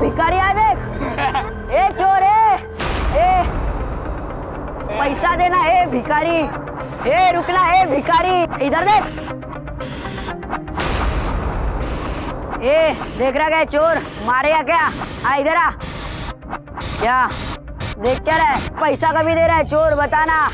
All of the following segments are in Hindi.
भिखारी आया देख। ए चोर ए पैसा देना है भिखारी। ए रुकना है भिखारी, इधर देख। ए देख रहा क्या चोर, मारेगा क्या? आ इधर आ। क्या देख क्या रहा है? पैसा कभी दे रहा है चोर, बताना।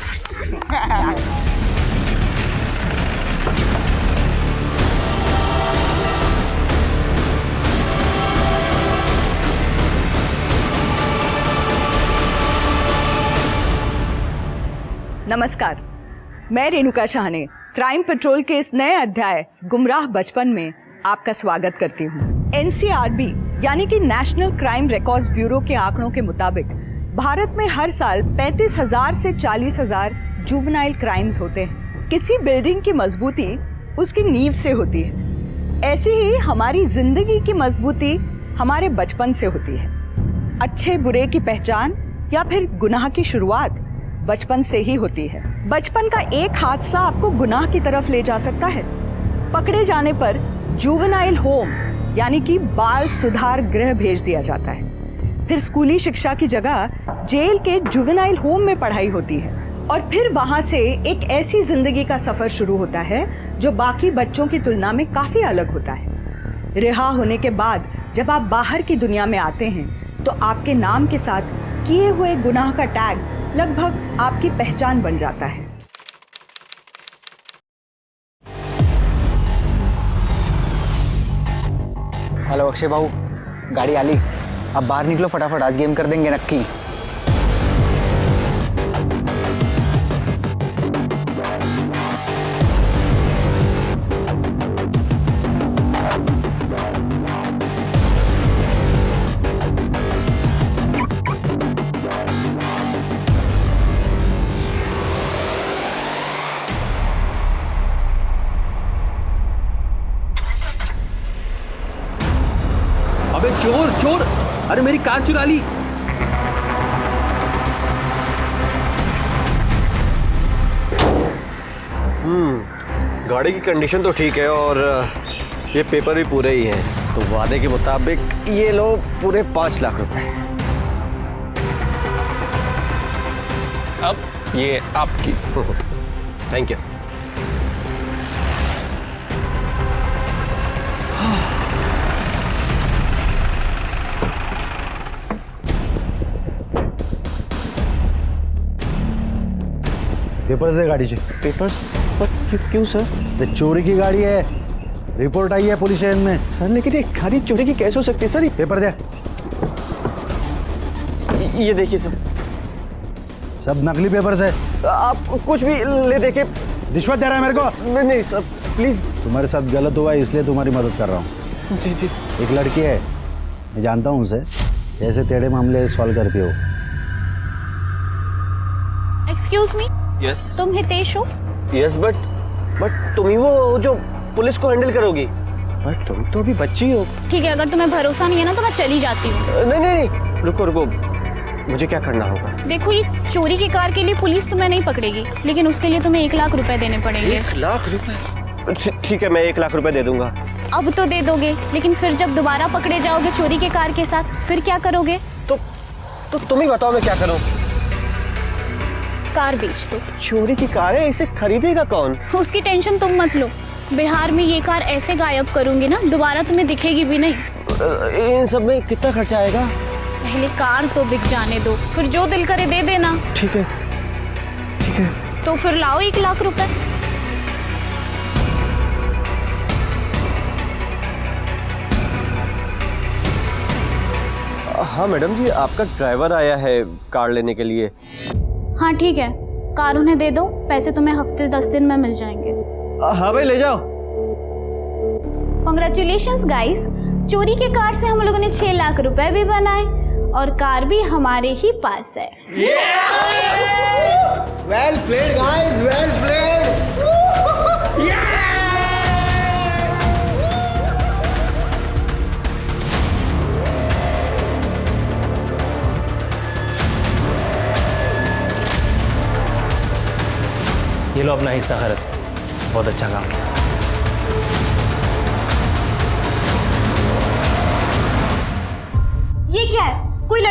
नमस्कार, मैं रेणुका शाहने क्राइम पेट्रोल के इस नए अध्याय गुमराह बचपन में आपका स्वागत करती हूँ। एनसीआरबी यानी कि नेशनल क्राइम रिकॉर्ड्स ब्यूरो के आंकड़ों के मुताबिक भारत में हर साल 35,000 से 40,000 जुवेनाइल क्राइम्स होते हैं। किसी बिल्डिंग की मजबूती उसकी नींव से होती है, ऐसी ही हमारी जिंदगी की मजबूती हमारे बचपन से होती है। अच्छे बुरे की पहचान या फिर गुनाह की शुरुआत बचपन से ही होती है। बचपन का एक हादसा आपको गुनाह की तरफ ले जा सकता है। पकड़े जाने पर जुवेनाइल होम यानी कि बाल सुधार गृह भेज दिया जाता है। फिर स्कूली शिक्षा की जगह जेल के जुवेनाइल होम में पढ़ाई होती है और फिर वहां से एक ऐसी जिंदगी का सफर शुरू होता है जो बाकी बच्चों की तुलना में काफी अलग होता है। रिहा होने के बाद जब आप बाहर की दुनिया में आते हैं तो आपके नाम के साथ किए हुए गुनाह का टैग लगभग आपकी पहचान बन जाता है। हेलो अक्षय भाऊ, गाड़ी आली। अब बाहर निकलो फटाफट, आज गेम कर देंगे नक्की। अबे चोर चोर, अरे मेरी कार चुरा ली। गाड़ी की कंडीशन तो ठीक है और ये पेपर भी पूरे ही हैं, तो वादे के मुताबिक ये लो पूरे 5 लाख रुपए। अब ये आपकी। Thank you. पेपर्स दे गाड़ी से। पेपर्स? क्यों सर? ये चोरी की गाड़ी है, रिपोर्ट आई है पुलिस स्टेशन में। सर लेकिन ये गाड़ी चोरी की कैसे हो सकती है सर? पेपर दे। ये देखिए सर, सब नकली पेपर्स है। आप कुछ भी ले देके। रिश्वत दे रहा है मेरे को? नहीं नहीं सर प्लीज। तुम्हारे साथ गलत हुआ है इसलिए तुम्हारी मदद कर रहा हूँ। जी जी। एक लड़की है, मैं जानता हूँ उसे, ऐसे टेढ़े मामले सॉल्व करती हो। Excuse me, yes. तुम हितेश हो? यस बट तुम ही वो जो पुलिस को हैंडल करोगी। बट तुम तो अभी बच्ची हो। ठीक है, अगर तुम्हें भरोसा नहीं है ना तो मैं चली जाती हूँ। नहीं नहीं रुको रुको, मुझे क्या करना होगा? देखो, ये चोरी की कार के लिए पुलिस तुम्हें नहीं पकड़ेगी, लेकिन उसके लिए तुम्हें 1 लाख रुपए देने पड़ेंगे। 1 लाख रुपए? ठीक है, मैं 1 लाख रुपए दे दूंगा। अब तो दे दोगे, लेकिन फिर जब दोबारा पकड़े जाओगे चोरी के कार के साथ, फिर क्या करोगे? तो तुम ही बताओ मैं क्या करूँ। कार बेच दो। चोरी की कार है, इसे खरीदेगा कौन? उसकी टेंशन तुम मत लो, बिहार में ये कार ऐसे गायब करूंगी ना दोबारा तुम्हें दिखेगी भी नहीं। इन सब में कितना खर्चा आएगा? पहले कार तो बिक जाने दो, फिर जो दिल करे दे देना। ठीक है ठीक है। तो फिर लाओ 1 लाख रुपए। हाँ मैडम जी, आपका ड्राइवर आया है कार लेने के लिए। हाँ ठीक है, कार उन्हें दे दो, पैसे तुम्हें हफ्ते 10 दिन में मिल जाएंगे। हाँ भाई ले जाओ। कांग्रेचुलेशंस गाइस, चोरी के कार से हम लोगों ने 6 लाख रुपए भी बनाए और कार भी हमारे ही पास है। Well played guys, well played. ये लो अपना हिस्सा खैरत, बहुत अच्छा काम किया।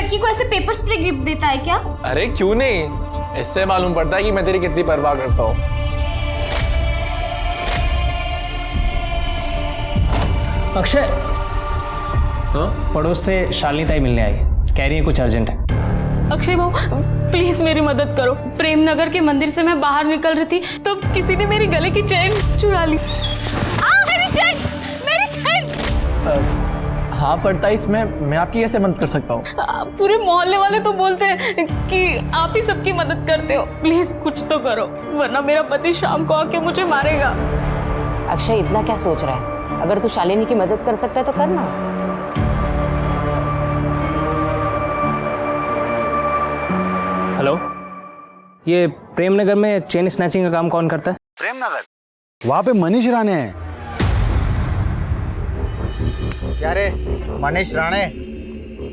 लड़की को ऐसे पेपर स्प्रे गिफ्ट देता है क्या? अरे क्यों नहीं, इससे मालूम पड़ता है कि मैं तेरी कितनी परवाह करता हूँ। अक्षय, पड़ोस से शालिनी ताई मिलने आई, कह रही है कुछ अर्जेंट है। अक्षय भाऊ प्लीज मेरी मदद करो। प्रेमनगर के मंदिर से मैं बाहर निकल रही थी तो किसी ने मेरी गले की चेन चुरा ली। मेरी चेन, मेरी चेन। हाँ पड़ता, इसमें मैं आपकी कैसे मदद कर सकता हूँ? पूरे मोहल्ले वाले तो बोलते हैं कि आप ही सबकी मदद करते हो। प्लीज कुछ तो करो, वरना मेरा पति शाम को आके मुझे मारेगा। अक्षय इतना क्या सोच रहा है? अगर तू शालिनी की मदद कर सकता है तो करना। हेलो, ये प्रेमनगर में चेन स्नैचिंग का काम कौन करता है? प्रेमनगर, वहाँ पे मनीष राणे हैं। क्या रे मनीष राणे?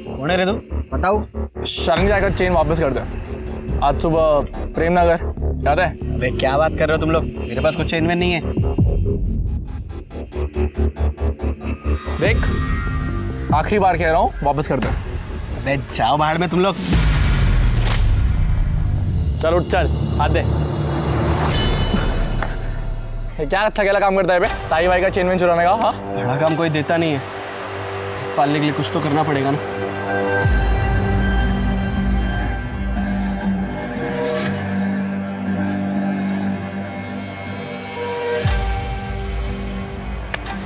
होने रे तू बताओ। शालिनी ताई का चेन वापस कर दे। आज सुबह प्रेमनगर, याद है? अबे क्या बात कर रहे हो तुम लोग, मेरे पास कुछ चेन वेन नहीं है। देख, आखिरी बार कह रहा हूँ, वापस कर दे। अबे जाओ बाहर में तुम लोग। चल उठ, चल हाथ दे। ये क्या थकेला काम करता है बे? ताई भाई का चेन वेन चुराने का? हाँ, बड़ा काम कोई देता नहीं है, पालने के लिए कुछ तो करना पड़ेगा ना।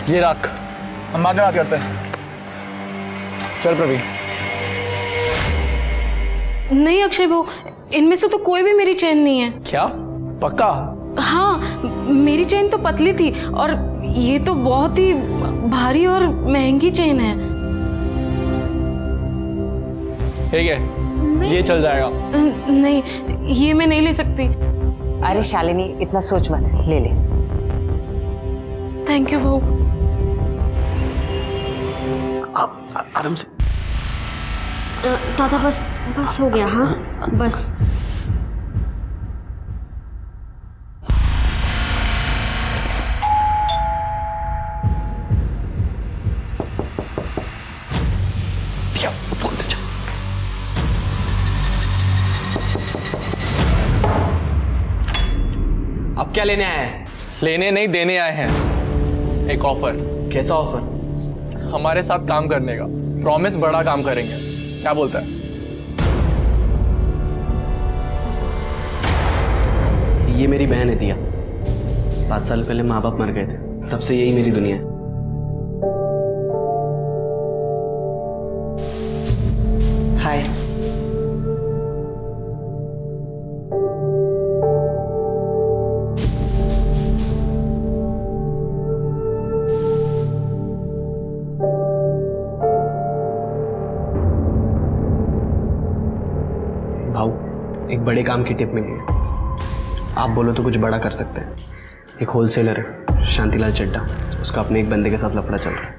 ये रख, हम बाद में बात करते हैं। चल प्रवीण। नहीं अक्षय भाऊ, इनमें से तो कोई भी मेरी चेन नहीं है। क्या पक्का? हाँ, मेरी चेन तो पतली थी और ये तो बहुत ही भारी और महंगी चेन है। ठीक है, ये चल जाएगा। नहीं, ये मैं नहीं ले सकती। अरे शालिनी इतना सोच मत, ले ले। थैंक यू भाऊ। आराम से। दादा बस हो गया। हाँ बस। अब क्या लेने आए हैं? लेने नहीं, देने आए हैं एक ऑफर। कैसा ऑफर? हमारे साथ काम करने का, प्रॉमिस बड़ा काम करेंगे। क्या बोलता है? ये मेरी बहन है दिया। 5 साल पहले माँ बाप मर गए थे, तब से यही मेरी दुनिया है। हाय। भाऊ, एक बड़े काम की टिप मिली है। आप बोलो तो कुछ बड़ा कर सकते हैं। एक होलसेलर है शांतिलाल चड्डा, उसका अपने एक बंदे के साथ लफड़ा चल रहा है।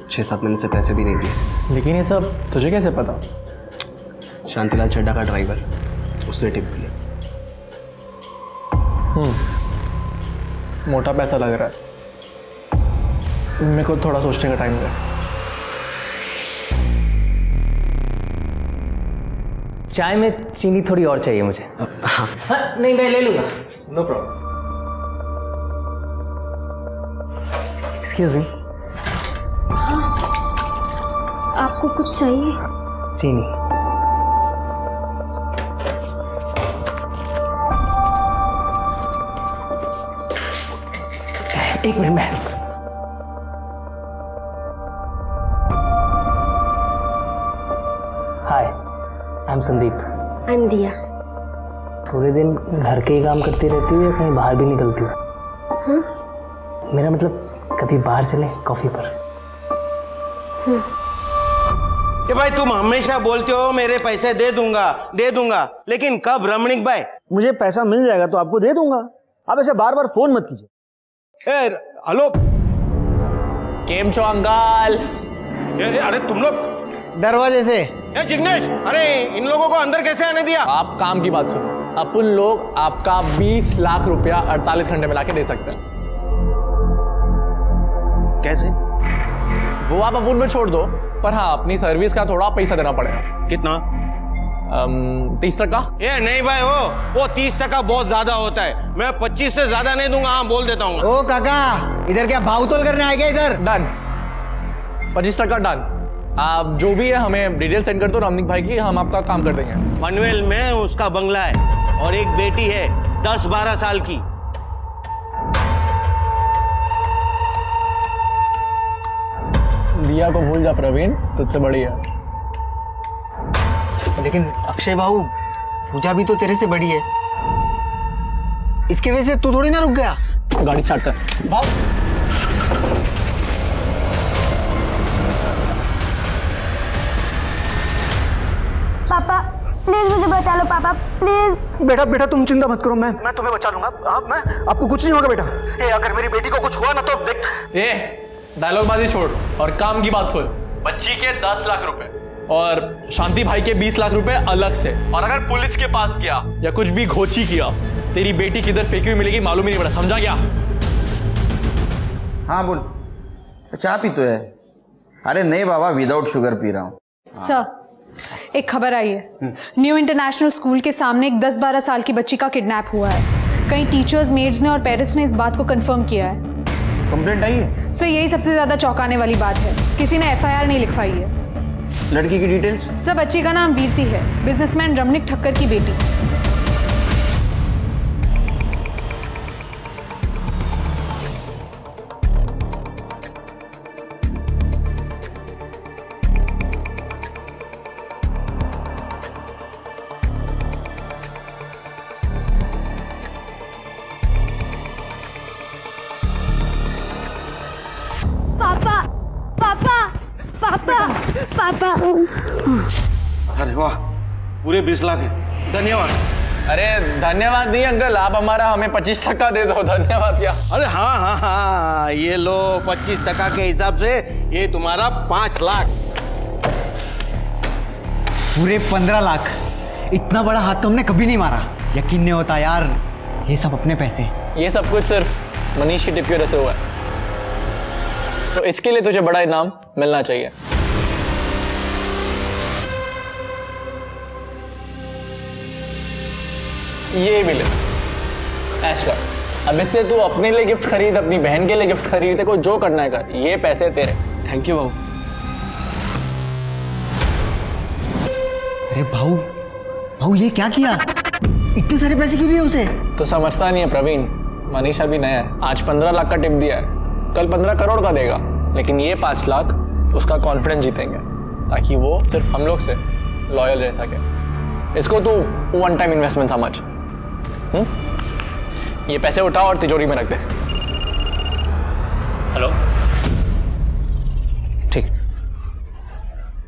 6-7 महीने से पैसे भी नहीं दिए। लेकिन ये सब तुझे कैसे पता? शांतिलाल चड्डा का ड्राइवर, उसने टिप दिया। मोटा पैसा लग रहा है। मेरे को थोड़ा सोचने का टाइम दे। चाय में चीनी थोड़ी और चाहिए मुझे। हाँ, नहीं मैं ले लूंगा, नो प्रॉब्लम। एक्सक्यूज मी, आपको कुछ चाहिए? चीनी। एक मिनट में। Hi, I am Sandeep. I am Diya. पूरे दिन घर के ही काम करती रहती है या कहीं बाहर भी निकलती हो? हाँ? मेरा मतलब कभी बाहर चले कॉफी पर? कि भाई तुम हमेशा बोलते हो मेरे पैसे दे दूंगा, लेकिन कब रमणीक भाई? मुझे पैसा मिल जाएगा तो आपको दे दूंगा, आप ऐसे बार बार फोन मत कीजिए। हेलो, केम छो अंकल? अरे तुम लोग दरवाजे से। जिग्नेश, अरे इन लोगों को अंदर कैसे आने दिया? आप काम की बात सुनो। अपन लोग आपका 20 लाख रुपया 48 घंटे में लाके दे सकते हैं। कैसे? वो आप अपुन में छोड़ दो, पर हाँ अपनी सर्विस का थोड़ा पैसा देना पड़ेगा। कितना? 30%। ये नहीं भाई, वो 30% बहुत ज्यादा होता है। मैं 25 से ज्यादा नहीं दूंगा, हाँ बोल देता हूँ। ओ काका, इधर क्या भाव तोल करने आए क्या इधर? Done, 25% done. आप जो भी है हमें डिटेल सेंड कर दो रमनिक भाई की, हम आपका काम कर देंगे। पनवेल में उसका बंगला है और एक बेटी है 10-12 साल की। दिया को भूल जा प्रवीण, तुझसे बड़ी है। लेकिन अक्षय बाबू, पूजा भी तो तेरे से बड़ी है। इसके वजह से तू थोड़ी ना रुक गया। गाड़ी स्टार्ट कर। भाव पापा प्लीज मुझे बचा लो, पापा प्लीज। बेटा बेटा तुम चिंता मत करो, मैं तुम्हें बचा लूंगा। मैं आपको कुछ नहीं होगा बेटा। ए, अगर मेरी बेटी को कुछ हुआ ना तो देख। ए, डायलॉगबाजी छोड़ और काम की बात सुन। बच्ची के 10 लाख रुपए और शांति भाई के 20 लाख रुपए अलग से। और अगर पुलिस के पास गया या कुछ भी घोची किया, तेरी बेटी किधर फेंकी हुई मिलेगी मालूम ही नहीं पड़ा, समझा क्या? हाँ बोल, चाय पी तो है? अरे नहीं बाबा, विदाउट शुगर पी रहा हूँ। सर, एक खबर आई है। न्यू इंटरनेशनल स्कूल के सामने एक 10-12 साल की बच्ची का किडनैप हुआ है। कई टीचर्स, मेड्स ने और पेरेंट्स ने इस बात को कंफर्म किया है। कंप्लेंट आई है? सर, यही सबसे ज्यादा चौंकाने वाली बात है। किसी ने FIR नहीं लिखवाई है। लड़की की डिटेल्स? सर, बच्ची का नाम वीरती है, बिजनेसमैन रमनिक ठक्कर की बेटी। पापा पापा पापा पापा। अरे वाह, पूरे 20 लाख है, धन्यवाद। अरे धन्यवाद नहीं अंकल, आप हमारा हमें 25% दे दो। धन्यवाद क्या? अरे हाँ हाँ हाँ, ये लो 25% के हिसाब से ये तुम्हारा 5 लाख। पूरे 15 लाख। इतना बड़ा हाथ तो हमने कभी नहीं मारा। यकीन नहीं होता यार, ये सब अपने पैसे। ये सब कुछ सिर्फ मनीष की टिप की वजह से हुआ है, तो इसके लिए तुझे बड़ा इनाम मिलना चाहिए। ये भी ले, ऐश कर। अब इससे तू अपने लिए गिफ्ट खरीद, अपनी बहन के लिए गिफ्ट खरीद, तेरे को जो करना है कर। ये पैसे तेरे। थैंक यू बाबू। अरे भाऊ, भाऊ ये क्या किया? इतने सारे पैसे क्यों लिए उसे? तो समझता नहीं है प्रवीण, मनीष अभी नया है। आज 15 लाख का टिप दिया है, कल 15 करोड़ का देगा। लेकिन ये 5 लाख उसका कॉन्फिडेंस जीतेंगे, ताकि वो सिर्फ हम लोग से लॉयल रह सके। इसको तू वन टाइम इन्वेस्टमेंट समझ। ये पैसे उठा और तिजोरी में रख दे। हेलो, ठीक।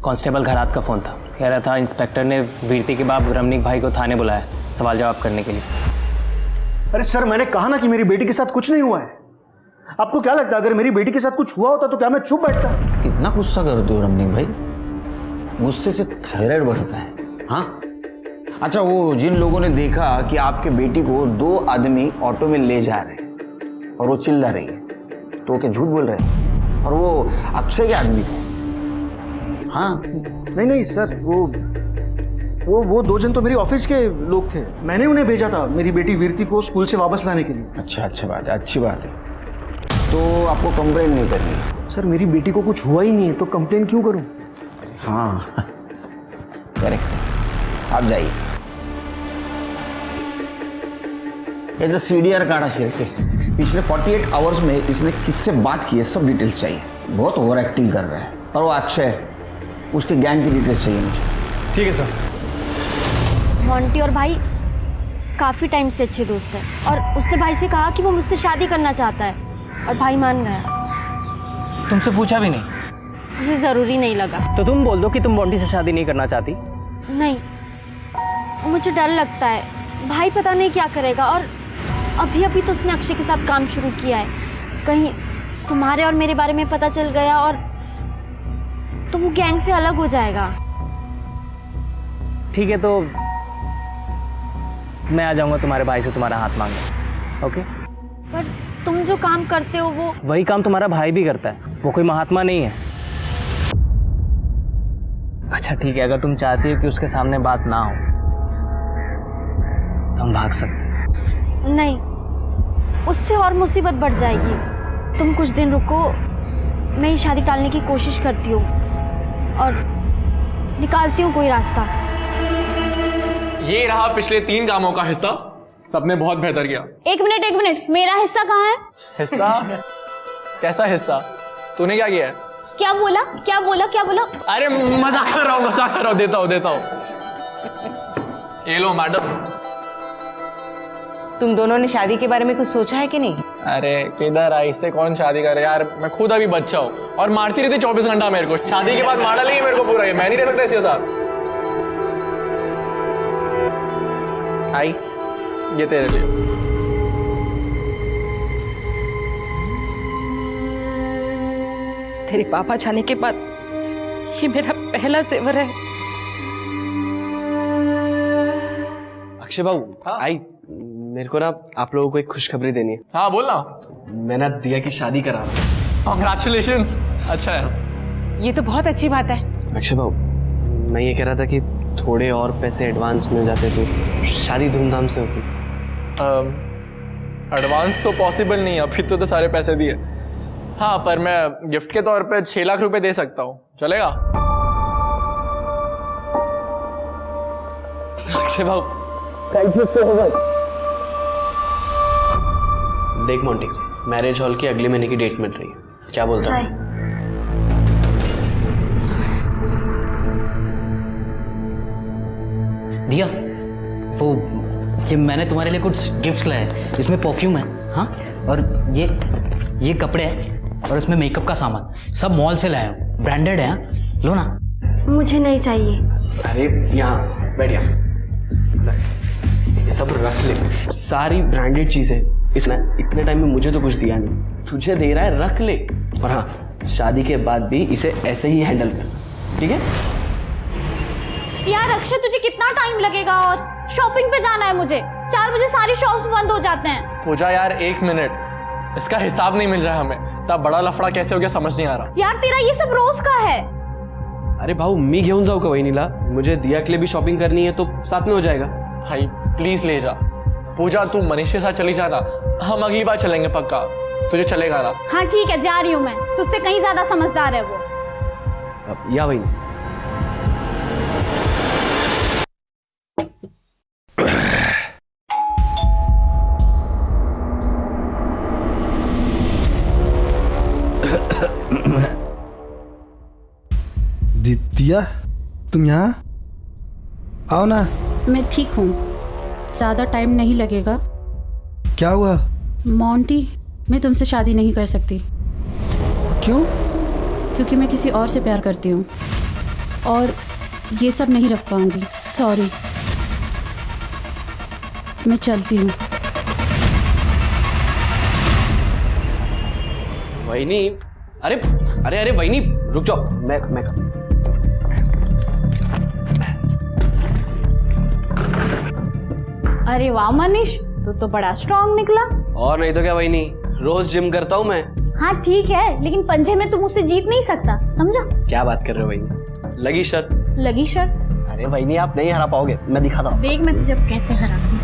कांस्टेबल घरात का फ़ोन था, कह रहा था इंस्पेक्टर ने वीरती के बाप रमनिक भाई को थाने बुलाया सवाल जवाब करने के लिए। अरे सर, मैंने कहा ना कि मेरी बेटी के साथ कुछ नहीं हुआ है। आपको क्या लगता है अगर मेरी बेटी के साथ कुछ हुआ होता तो क्या मैं चुप बैठता? कितना गुस्सा करते हो रमनिक भाई? गुस्से से थायराइड बढ़ता है। हाँ अच्छा, वो जिन लोगों ने देखा कि आपके बेटी को 2 आदमी ऑटो में ले जा रहे हैं और वो चिल्ला रही है, तो क्या झूठ बोल रहे हैं? और वो अक्षय के आदमी थे। हाँ नहीं सर, वो 2 जन तो मेरी ऑफिस के लोग थे। मैंने उन्हें भेजा था मेरी बेटी वीरती को स्कूल से वापस लाने के लिए। अच्छा, अच्छी बात है, अच्छी बात है। तो आपको कंप्लेंट नहीं करनी? सर, मेरी बेटी को कुछ हुआ ही नहीं है तो कंप्लेंट क्यों करूं? हाँ करेक्ट, आप जाइए। ये जो CDR कार्ड है, पिछले 48 आवर्स में इसने किससे बात की है सब डिटेल्स चाहिए। बहुत ओवर एक्टिंग कर रहा है। और वो अक्षय, उसके गैंग की डिटेल्स चाहिए मुझे। ठीक है सर। मोंटी और भाई काफ़ी टाइम से अच्छे दोस्त हैं और उसने भाई से कहा कि वो मुझसे शादी करना चाहता है और भाई मान गया। तुमसे पूछा भी नहीं? उसे ज़रूरी नहीं लगा। तो तुम बोल दो कि तुम मोंटी से शादी नहीं करना चाहती। नहीं, मुझे डर लगता है, भाई पता नहीं क्या करेगा। और अभी अभी तो उसने अक्षय के साथ काम शुरू किया है। कहीं तुम्हारे और मेरे बारे में पता चल गया और तो वो गैंग से अलग हो जाएगा। ठीक है, तो मैं आ जाऊंगा तुम्हारे भाई से तुम्हारा हाथ मांगने। ओके? पर तुम जो काम करते हो वो वही काम तुम्हारा भाई भी करता है। वो कोई महात्मा नहीं है। अच्छा ठीक है, अगर तुम चाहती हो कि उसके सामने बात ना हो तो हम भाग सकते। नहीं, उससे और मुसीबत बढ़ जाएगी। तुम कुछ दिन रुको, मैं ये शादी टालने की कोशिश करती हूँ और निकालती हूँ कोई रास्ता। ये रहा पिछले 3 कामों का हिस्सा, सबने बहुत बेहतर किया। एक मिनट, मेरा हिस्सा कहाँ है? हिस्सा? कैसा हिस्सा? तूने क्या किया है? क्या बोला? अरे मजाक कर रहा हूँ, देता हूँ। ये लो मैडम। तुम दोनों ने शादी के बारे में कुछ सोचा है कि नहीं? अरे किधर आई, इससे कौन शादी करे यार, मैं खुद अभी बच्चा हूँ और मारती रहती 24 घंटा मेरे को। शादी के बाद मारा लेगी मेरे को पूरा, मैं नहीं रह सकता इसके साथ। आई, ये तेरे लिए। तेरे पापा जाने के बाद ये मेरा पहला जेवर है। अक्षय बाबू, आई मेरे को ना आप लोगों को एक खुशखबरी देनी है। हाँ बोलना। मैं ना दिया की शादी करा रहा हूँ। कांग्रेचुलेशंस। अच्छा है, ये तो बहुत अच्छी बात है। अक्षय बाबू, मैं ये कह रहा था कि थोड़े और पैसे एडवांस मिल जाते तो शादी धूमधाम से होती। एडवांस तो पॉसिबल नहीं है, अभी तो सारे पैसे दिए। हाँ, पर मैं गिफ्ट के तौर पे 6 लाख रुपए दे सकता हूँ, चलेगा? अक्षय बाबू, देख मोंटी, मैरिज हॉल की अगले महीने की डेट मिल रही है, क्या बोलता है? दिया, वो ये मैंने तुम्हारे लिए कुछ गिफ्ट्स लाए हैं। इसमें परफ्यूम है, हाँ, और ये कपड़े हैं और इसमें मेकअप का सामान, सब मॉल से लाया हूँ, ब्रांडेड है, हाँ? लो ना। मुझे नहीं चाहिए। अरे यहाँ बैठ, ये सब रख ले, सारी ब्रांडेड चीजें। इतने टाइम में मुझे तो कुछ दिया नहीं, तुझे दे रहा है, रख ले। और हाँ, शादी के बाद भी इसे ऐसे ही हैंडल कर, ठीक है? यार अक्षय, तुझे कितना टाइम लगेगा? और शॉपिंग पे जाना है मुझे। 4 बजे सारी शॉप्स बंद हो जाते हैं। पूजा यार 1 मिनट, इसका हिसाब नहीं मिल रहा है हमें। तब बड़ा लफड़ा कैसे हो गया समझ नहीं आ रहा। यार तेरा ये सब रोज का है। अरे भाऊ, मी घेऊन जाऊ का वहिनीला? मुझे दिया के लिए भी शॉपिंग करनी है तो साथ में हो जाएगा। भाई प्लीज ले जा। पूजा तू मनीष के साथ चली जाना, हम अगली बार चलेंगे पक्का, तुझे चलेगा ना? हाँ ठीक है, जा रही हूँ मैं, तुझसे कहीं ज्यादा समझदार है वो। या वही। दिया, तुम यहाँ आओ ना। मैं ठीक हूँ, ज़्यादा टाइम नहीं लगेगा। क्या हुआ? मोंटी, मैं तुमसे शादी नहीं कर सकती। क्यों? क्योंकि मैं किसी और से प्यार करती हूँ और ये सब नहीं रख पाऊंगी। सॉरी, मैं चलती हूँ। वहिनी, अरे अरे अरे वहिनी रुक जाओ, मैं अरे वाह मनीष, तू तो बड़ा स्ट्रांग निकला। और नहीं तो क्या वहिनी, रोज जिम करता हूँ मैं। हाँ ठीक है, लेकिन पंजे में तुम मुझसे जीत नहीं सकता, समझा? क्या बात कर रहे हो वहिनी? लगी शर्त? लगी शर्त? अरे वहिनी, आप नहीं हरा पाओगे, मैं दिखाता हूँ। देख मैं तुझे कैसे हराती हूँ।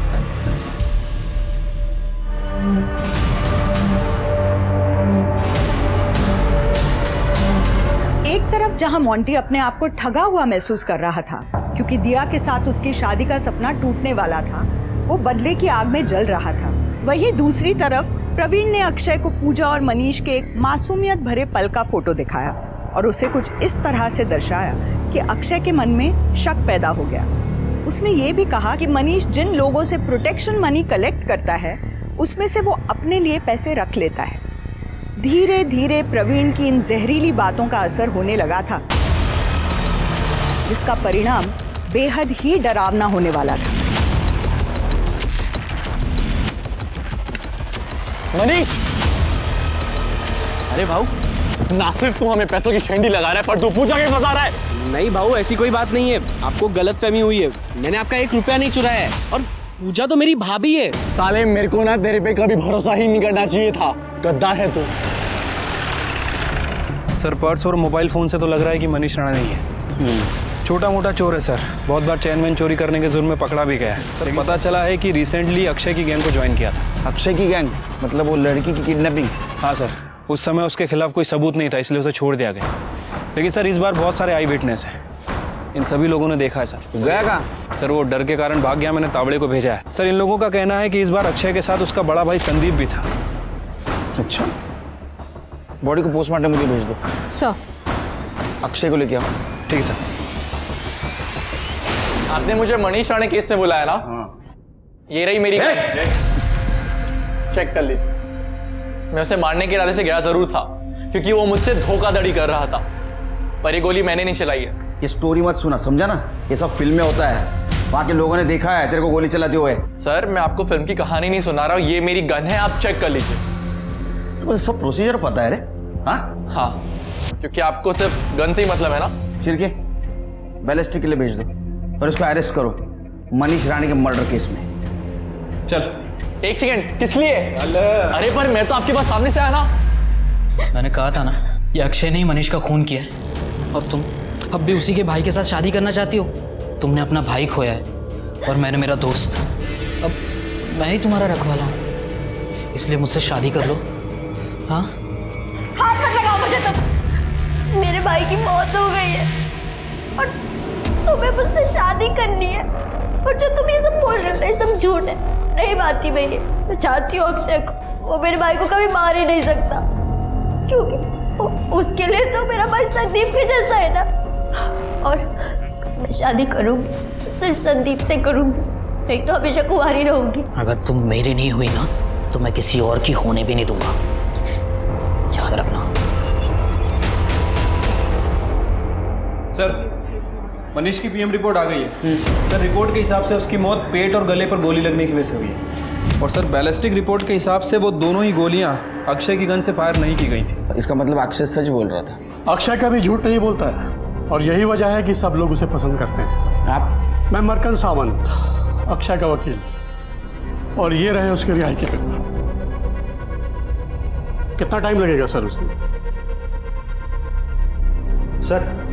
एक तरफ जहां मोंटी अपने आप को ठगा हुआ महसूस कर रहा था क्योंकि दिया के साथ उसकी शादी का सपना टूटने वाला था, वो बदले की आग में जल रहा था। वहीं दूसरी तरफ प्रवीण ने अक्षय को पूजा और मनीष के एक मासूमियत भरे पल का फोटो दिखाया और उसे कुछ इस तरह से दर्शाया कि अक्षय के मन में शक पैदा हो गया। उसने ये भी कहा कि मनीष जिन लोगों से प्रोटेक्शन मनी कलेक्ट करता है उसमें से वो अपने लिए पैसे रख लेता है। धीरे धीरे प्रवीण की इन जहरीली बातों का असर होने लगा था, जिसका परिणाम बेहद ही डरावना होने वाला था। मनीष! अरे भाऊ, ना सिर्फ तू हमें पैसों की छेंडी लगा रहा है, पर तू पूजा के फंसा रहा है। नहीं भाऊ, ऐसी कोई बात नहीं है, आपको गलतफहमी हुई है। मैंने आपका 1 रुपया नहीं चुराया है और पूजा तो मेरी भाभी है। साले मेरे को ना तेरे पे कभी भरोसा ही नहीं करना चाहिए था, गद्दार है तू। सर, पर्स और मोबाइल फोन से तो लग रहा है कि मनीष राणा नहीं है। छोटा मोटा चोर है सर, बहुत बार चैनमैन चोरी करने के जुर्म में पकड़ा भी गया है सर। पता चला है कि रिसेंटली अक्षय की गैंग को ज्वाइन किया था। अक्षय की गैंग मतलब वो लड़की की किडनैपिंग? हाँ सर, उस समय उसके खिलाफ कोई सबूत नहीं था इसलिए उसे छोड़ दिया गया। लेकिन सर इस बार बहुत सारे आई विटनेस हैं, इन सभी लोगों ने देखा है सर। गया कहाँ? सर वो डर के कारण भाग गया, मैंने तावड़े को भेजा है सर। इन लोगों का कहना है कि इस बार अक्षय के साथ उसका बड़ा भाई संदीप भी था। अच्छा, बॉडी को पोस्टमार्टम के लिए भेज दो सर। अक्षय को लेके आओ। ठीक है सर। आपने मुझे मनीष राणे केस में बुलाया ना? ये रही मेरी चेक कर लीजिए। मैं उसे मारने के इरादे से गया जरूर था क्योंकि वो मुझसे धोखाधड़ी कर रहा था, पर ये गोली मैंने नहीं चलाई है। ये स्टोरी मत सुना, समझा ना? ये सब फिल्म में होता है, वहां के लोगों ने देखा है तेरे को गोली चलाते हुए। सर मैं आपको फिल्म की कहानी नहीं सुना रहा हूँ, ये मेरी गन है, आप चेक कर लीजिए। तो सब प्रोसीजर पता है रे? हाँ, क्योंकि आपको सिर्फ गन से ही मतलब है ना। चिरके बैलिस्टिक के लिए भेज दो और इसको अरेस्ट करो मनीष राणे के मर्डर केस में। चल। एक सेकंड, किस लिए? अरे पर मैं तो आपके पास सामने से आया ना। मैंने कहा था ना, ये अक्षय ने ही मनीष का खून किया है और तुम अब भी उसी के भाई के साथ शादी करना चाहती हो। तुमने अपना भाई खोया है और मैंने मेरा दोस्त। अब मैं ही तुम्हारा रखवाला हूँ, इसलिए मुझसे शादी कर लो। हाँ, हाथ मत लगाओ मुझे तुम। मेरे भाई की मौत हो गई है और तुम्हें मुझसे शादी करनी है, और जो तुम ये सब बोल रहे हो ये सब झूठ है। नहीं मानती मैं ये। मैं चाहती हूँ अक्षय को, वो मेरे भाई को कभी मार ही नहीं सकता, क्योंकि उसके लिए तो मेरा भाई संदीप के जैसा है ना। और मैं शादी करूंगी सिर्फ संदीप से करूंगी, नहीं तो हमेशा कुंवारी रहूंगी। अगर तुम मेरी नहीं हुई ना तो मैं किसी और की होने भी नहीं दूंगा, याद रखना। सर मनीष की पीएम रिपोर्ट आ गई है सर। रिपोर्ट के हिसाब से उसकी मौत पेट और गले पर गोली लगने की वजह से हुई है, और सर बैलिस्टिक रिपोर्ट के हिसाब से वो दोनों ही गोलियां अक्षय की गन से फायर नहीं की गई थी। इसका मतलब अक्षय सच बोल रहा था? अक्षय कभी झूठ नहीं बोलता है और यही वजह है कि सब लोग उसे पसंद करते हैं। आप? मैं मरकन सावंत, अक्षय का वकील, और ये रहे उसके रिहाई के पेपर। कितना टाइम लगेगा सर उसमें? सर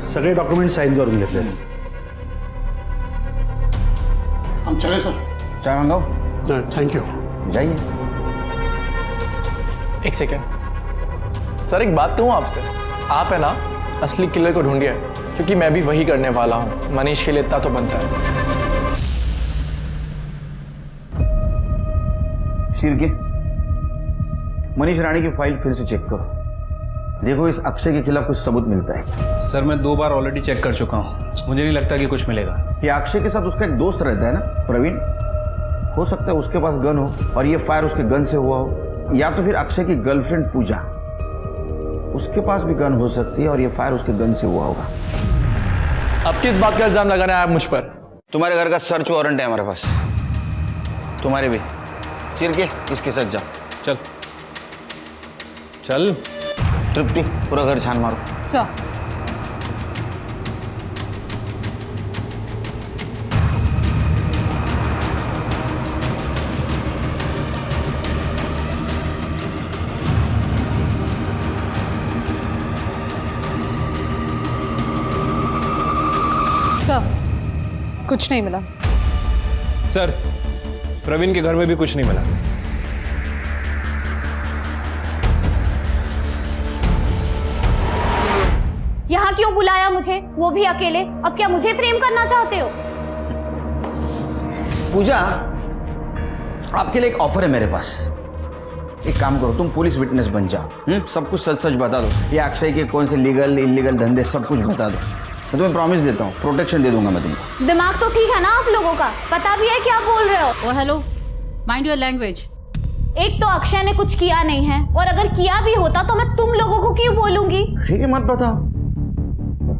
सगळे डॉक्युमेंट साइन करून घेतले। हम चले सर? चाय मंगाओ? Thank you. जाइए। एक सेकेंड सर, एक बात कहूँ आपसे, आप है ना असली किलर को ढूंढिए, क्योंकि मैं भी वही करने वाला हूँ। मनीष के लिए इतना तो बनता है। शिरके, मनीष राणे की फाइल फिर से चेक करो, देखो इस अक्षय के खिलाफ कुछ सबूत मिलता है। सर मैं 2 बार ऑलरेडी चेक कर चुका हूँ, मुझे नहीं लगता कि कुछ मिलेगा। ये अक्षय के साथ उसका एक दोस्त रहता है ना, प्रवीण, हो सकता है उसके पास गन हो और ये फायर उसके गन से हुआ हो, या तो फिर अक्षय की गर्लफ्रेंड पूजा, उसके पास भी गन हो सकती है और ये फायर उसके गन से हुआ होगा। अब किस बात का इल्जाम लगाना है आप मुझ पर? तुम्हारे घर का सर्च वारंट है हमारे पास, तुम्हारे भी। चिरके इसके साथ जाओ। चल चल। तृप्ति पूरा घर छान मारो। सर। कुछ नहीं मिला सर। प्रवीण के घर में भी कुछ नहीं मिला। यहाँ क्यों बुलाया मुझे, वो भी अकेले? अब क्या मुझे प्रेम करना चाहते हो? पूजा, आपके लिए एक ऑफर है मेरे पास। एक काम करो, तुम पुलिस विटनेस बन जाओ, सब कुछ सच सच बता दो। ये अक्षय के कौन से लीगल इलीगल धंधे सब कुछ बता दो। मैं तुम्हें प्रॉमिस देता हूँ, प्रोटेक्शन दे दूंगा मैं तुमको। दिमाग तो ठीक है ना आप लोगों का? पता भी है क्या बोल रहे हो? ओ हेलो, माइंड योर लैंग्वेज। एक तो अक्षय ने कुछ किया नहीं है, और अगर किया भी होता तो मैं तुम लोगों को क्यों बोलूंगी? ठीक है, मत बताओ,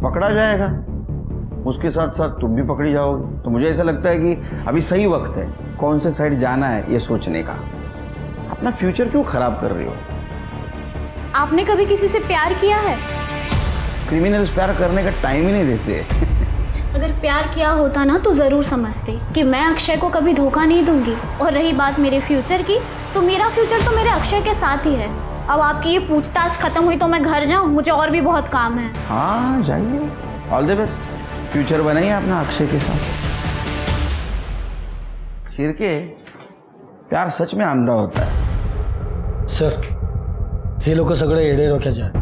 पकड़ा जाएगा, उसके साथ साथ तुम भी पकड़ी जाओगे। तो मुझे ऐसा लगता है कि अभी सही वक्त है कौन से साइड जाना है ये सोचने का। अपना फ्यूचर क्यों खराब कर रही हो? आपने कभी किसी से प्यार किया है? क्रिमिनल्स प्यार करने का टाइम ही नहीं देते। अगर प्यार किया होता ना तो जरूर समझते कि मैं अक्षय को कभी धोखा नहीं दूंगी। और रही बात मेरे फ्यूचर की, तो मेरा फ्यूचर तो मेरे अक्षय के साथ ही है। अब आपकी ये पूछताछ खत्म हुई तो मैं घर जाऊं, मुझे और भी बहुत काम है। हाँ जाइए, ऑल द बेस्ट। फ्यूचर बनाइए अपना अक्षय के साथ। शिर्के, प्यार सच में अंधा होता है। सर, हे लोग सगळे येडे डोक्याचे आहेत।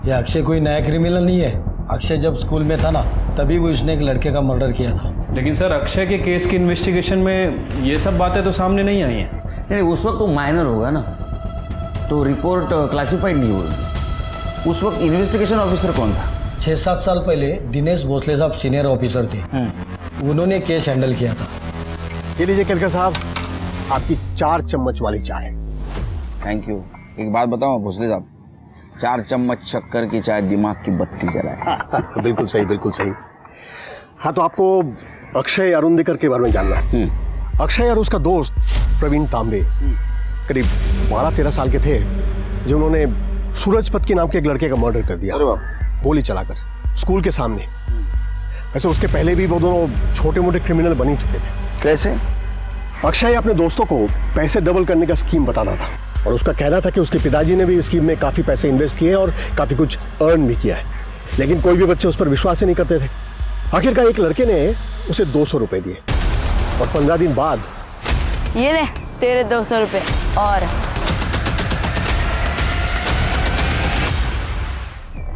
ये अक्षय कोई नया क्रिमिनल नहीं है। अक्षय जब स्कूल में था ना, तभी वो उसने एक लड़के का मर्डर किया था। लेकिन सर, अक्षय के केस की इन्वेस्टिगेशन में ये सब बातें तो सामने नहीं आई हैं। नहीं, उस वक्त तो माइनर होगा ना, तो रिपोर्ट क्लासिफाइड नहीं होगी। उस वक्त इन्वेस्टिगेशन ऑफिसर कौन था? 6-7 साल पहले दिनेश भोसले साहब सीनियर ऑफिसर थे, उन्होंने केस हैंडल किया था। ये लीजिए केलकर साहब, आपकी 4 चम्मच वाली चाय। Thank you. एक बात बताओ भोसले साहब, 4 चम्मच शक्कर की चाय दिमाग की बत्ती जलाए। बिल्कुल सही, बिल्कुल सही। हाँ, तो आपको अक्षय अरुंधकर के बारे में जानना है। अक्षय और उसका दोस्त प्रवीण तांबे करीब 12-13 साल के थे, जिन्होंने सूरज पत के नाम के एक लड़के का मर्डर कर दिया, गोली चलाकर स्कूल के सामने। वैसे उसके पहले भी वो दोनों छोटे मोटे क्रिमिनल बन ही चुके थे। कैसे? अक्षय अपने दोस्तों को पैसे डबल करने का स्कीम बताता था, और उसका कहना था कि उसके पिताजी ने भी इस स्कीम में काफ़ी पैसे इन्वेस्ट किए और काफ़ी कुछ अर्न भी किया है, लेकिन कोई भी बच्चे उस पर विश्वास ही नहीं करते थे। आखिरकार एक लड़के ने उसे 200 रुपए दिए, और 15 दिन बाद ये ले तेरे 200 रुपए, और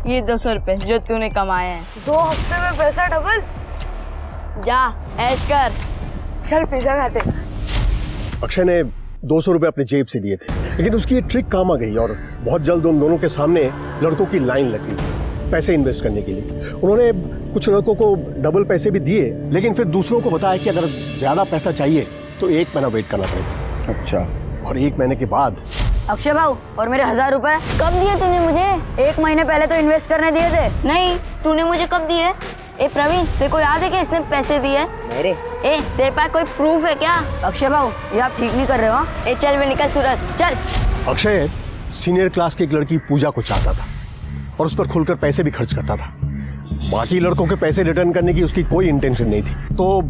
ये 200 रुपए जो तूने कमाए हैं। 2 हफ्ते में पैसा डबल। जा ऐश कर, चल पिज्जा खाते। अक्षय ने 200 रुपए अपने जेब से दिए थे, लेकिन उसकी ये ट्रिक काम आ गई और बहुत जल्द उन दोनों के सामने लड़कों की लाइन लग गई पैसे इन्वेस्ट करने के लिए। उन्होंने कुछ लड़कों को डबल पैसे भी दिए, लेकिन फिर दूसरों को बताया कि अगर ज्यादा पैसा चाहिए तो 1 महीना वेट करना पड़ेगा। अच्छा। और 1 महीने के बाद अक्षय भाऊ, और मेरे 1000 रुपए कब दिए तूने मुझे? 1 महीने पहले तो इन्वेस्ट करने दिए थे। नहीं, तूने मुझे कब दिए? ए प्रवीण, तेरे को याद है कि इसने पैसे दिए मेरे? ए, तेरे पास कोई प्रूफ है क्या? अक्षय भाऊ, ये आप ठीक नहीं कर रहे हो। ए चल बे, निकल सूरज, चल। अक्षय सीनियर क्लास की एक लड़की पूजा को चाहता था और उस पर खुलकर पैसे भी खर्च करता था। बाकी लड़कों के पैसे रिटर्न करने की उसकी कोई इंटेंशन नहीं थी। तो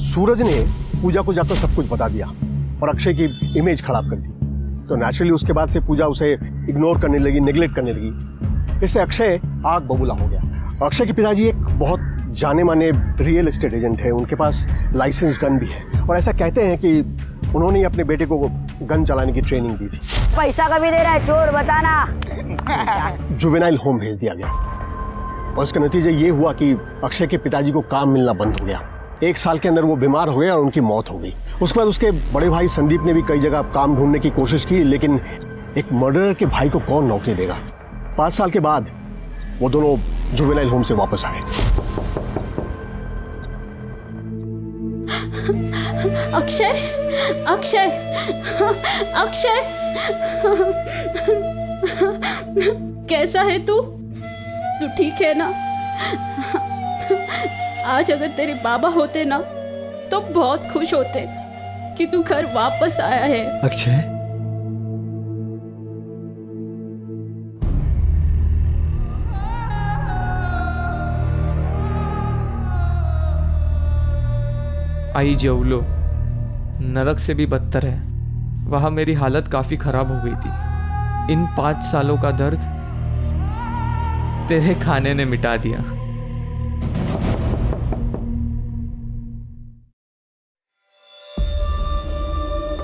सूरज ने पूजा को जाकर सब कुछ बता दिया और अक्षय की इमेज खराब कर दी। तो नेचुरली उसके बाद से पूजा उसे इग्नोर करने लगी, नेग्लेक्ट करने लगी। इससे अक्षय आग बबूला हो गया। अक्षय के पिताजी एक बहुत जाने माने रियल एस्टेट एजेंट है, उनके पास लाइसेंस गन भी है, और ऐसा कहते हैं कि उन्होंने ही अपने बेटे को गन चलाने की ट्रेनिंग दी थी। पैसा कभी दे रहा है चोर, बताना। जुवेनाइल होम भेज दिया गया, और इसका नतीजा ये हुआ कि अक्षय के पिताजी को काम मिलना बंद हो गया। 1 साल के अंदर वो बीमार हो गए और उनकी मौत हो गई। उसके बाद उसके बड़े भाई संदीप ने भी कई जगह काम ढूंढने की कोशिश की, लेकिन एक मर्डरर के भाई को कौन नौकरी देगा। 5 साल के बाद वो दोनों जुवेनाइल होम से वापस आए। अक्षय, अक्षय, अक्षय, कैसा है तू? तू ठीक है ना? आज अगर तेरे बाबा होते ना तो बहुत खुश होते कि तू घर वापस आया है। अक्षय, आई जेवलो, नरक से भी बदतर है। वहाँ मेरी हालत काफ़ी ख़राब हो गई थी। इन 5 सालों का दर्द तेरे खाने ने मिटा दिया।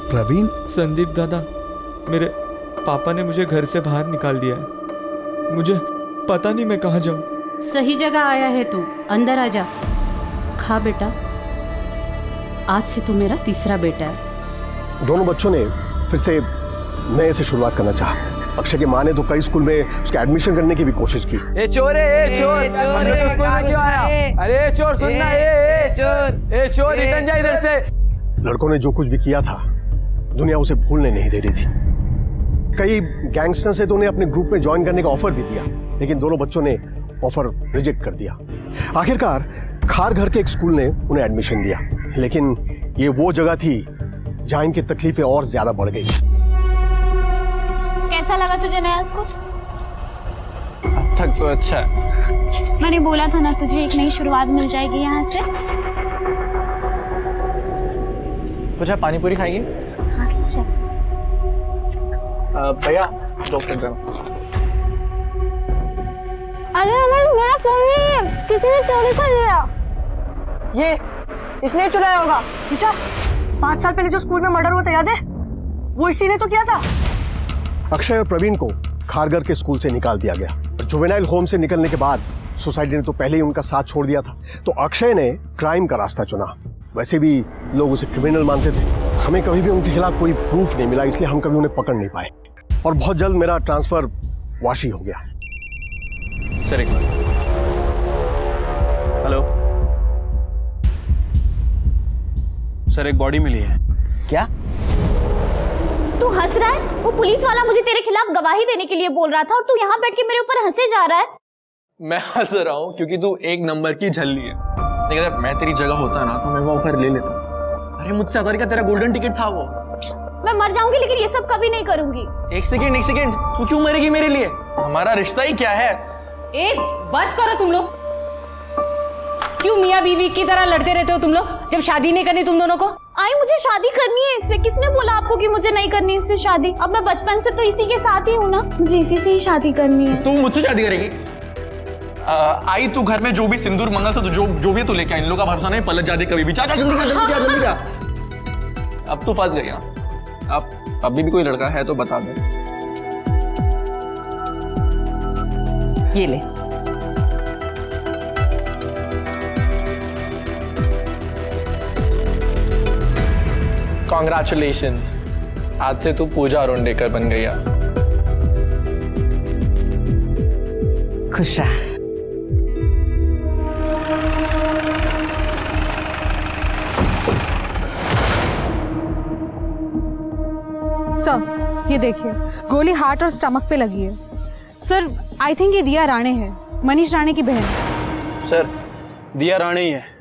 प्रवीण? संदीप दादा, मेरे पापा ने मुझे घर से बाहर निकाल दिया है। मुझे पता नहीं मैं कहाँ जाऊँ। सही जगह आया है तू, अंदर आ जा। खा बेटा, आज से तू मेरा तीसरा बेटा है। दोनों बच्चों ने फिर से नए से शुरुआत करना चाहा। अक्षय की माँ ने तो कई स्कूल में उसका एडमिशन करने की भी कोशिश की। ए चोर है, ए चोर, अंदर स्कूल में क्यों आया? अरे चोर, सुनना, ए चोर, रिटर्न जा इधर से। लड़कों ने जो कुछ भी किया था, दुनिया उसे भूलने नहीं दे रही थी। कई गैंगस्टर से तो उन्हें अपने ग्रुप में ज्वाइन करने का ऑफर भी दिया, लेकिन दोनों बच्चों ने ऑफर रिजेक्ट कर दिया। आखिरकार खार घर के एक स्कूल ने उन्हें एडमिशन दिया, लेकिन ये वो जगह थी जहां इनकी तकलीफें और ज्यादा बढ़ गई। कैसा लगा तुझे नया स्कूल? अब तक तो अच्छा है। मैंने बोला था ना तुझे एक नई शुरुआत मिल जाएगी यहाँ से। कुछ आप पानी पूरी खाएंगे? हाँ, चल। भैया ड्रॉप कर देना। अरे मेरा फोन किसी ने चोरी कर लिया। ये इसने चुराया होगा। ईशा, 5 साल पहले जो स्कूल में मर्डर हुआ था याद है? वो इसी ने तो किया था। अक्षय और प्रवीण को खारगर के स्कूल से निकाल दिया गया। जुवेनाइल होम से निकलने के बाद सोसाइटी ने तो पहले ही उनका साथ छोड़ दिया था, तो अक्षय ने क्राइम का रास्ता चुना। वैसे भी लोग उसे क्रिमिनल मानते थे। हमें कभी भी उनके खिलाफ कोई प्रूफ नहीं मिला, इसलिए हम कभी उन्हें पकड़ नहीं पाए। और बहुत जल्द मेरा ट्रांसफर वाशी हो गया। सर एक मिनट। हेलो सर, एक बॉडी मिली है। क्या? तू हंस रहा है? वो पुलिस वाला मुझे तेरे खिलाफ गवाही देने के लिए बोल रहा था और तू यहाँ बैठ के मेरे ऊपर हंसे जा रहा है। मैं हंस रहा हूँ क्योंकि तू एक नंबर की झल्ली है। लेकिन अगर मैं तेरी जगह होता ना तो मैं वो ऑफर ले लेता। अरे मुझसे अगर का तेरा गोल्डन टिकट था वो। मैं मर जाऊंगी लेकिन ये सब कभी नहीं करूंगी। एक सेकेंड, तू क्यों मरेगी मेरे लिए? हमारा रिश्ता ही क्या है? एक बस करो तुम लोग। क्यों मियाँ बीवी की तरह लड़ते रहते हो तुम लोग, जब शादी नहीं करनी तुम दोनों को? आई मुझे शादी करनी है इससे। किसने बोला आपको कि मुझे नहीं करनी इससे शादी? अब मैं बचपन से तो इसी के साथ ही हूँ ना, मुझे इसी से ही शादी करनी है। तू मुझसे शादी करेगी? आई तू घर में जो भी सिंदूर मंगलसूत्र जो भी तू लेके आ, इन लोगों का भरोसा नहीं, पलट जाती कभी भी। जा जल्दी जा। अब तू फंस गई। अब अभी भी कोई लड़का है तो बता दे। ये ले। कॉन्ग्रेचुलेशंस, आज से तू पूजा अरुणडेकर बन गई है। खुश रह। सर ये देखिए, गोली हार्ट और स्टमक पे लगी है। सर आई थिंक ये दिया राणे है, मनीष राणे की बहन। सर दिया राणे ही है।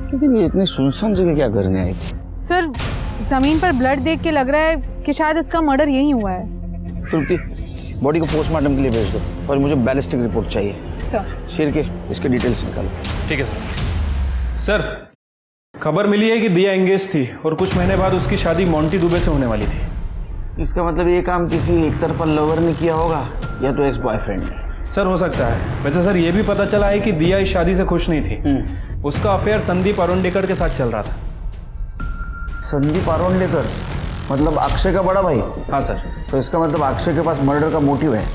लेकिन ये इतनी सुनसान जगह क्या करने आई थी? सर जमीन पर ब्लड देख के लग रहा है कि शायद इसका मर्डर यही हुआ है। श्रुति, बॉडी को पोस्टमार्टम के लिए भेज दो और मुझे बैलिस्टिक रिपोर्ट चाहिए। सर सिर के इसके डिटेल्स निकालो। ठीक है सर। सर खबर मिली है कि दिया एंगेज थी और कुछ महीने बाद उसकी शादी मोंटी दुबे से होने वाली थी। इसका मतलब ये काम किसी एक तरफा लवर ने किया होगा या तो एक्स बॉयफ्रेंड ने। सर हो सकता है। वैसे सर ये भी पता चला है कि दिया इस शादी से खुश नहीं थी। उसका अफेयर संदीप अरुणडेकर के साथ चल रहा था। संदीप अरुणडेकर मतलब अक्षय का बड़ा भाई? हाँ सर। तो इसका मतलब अक्षय के पास मर्डर का मोटिव है।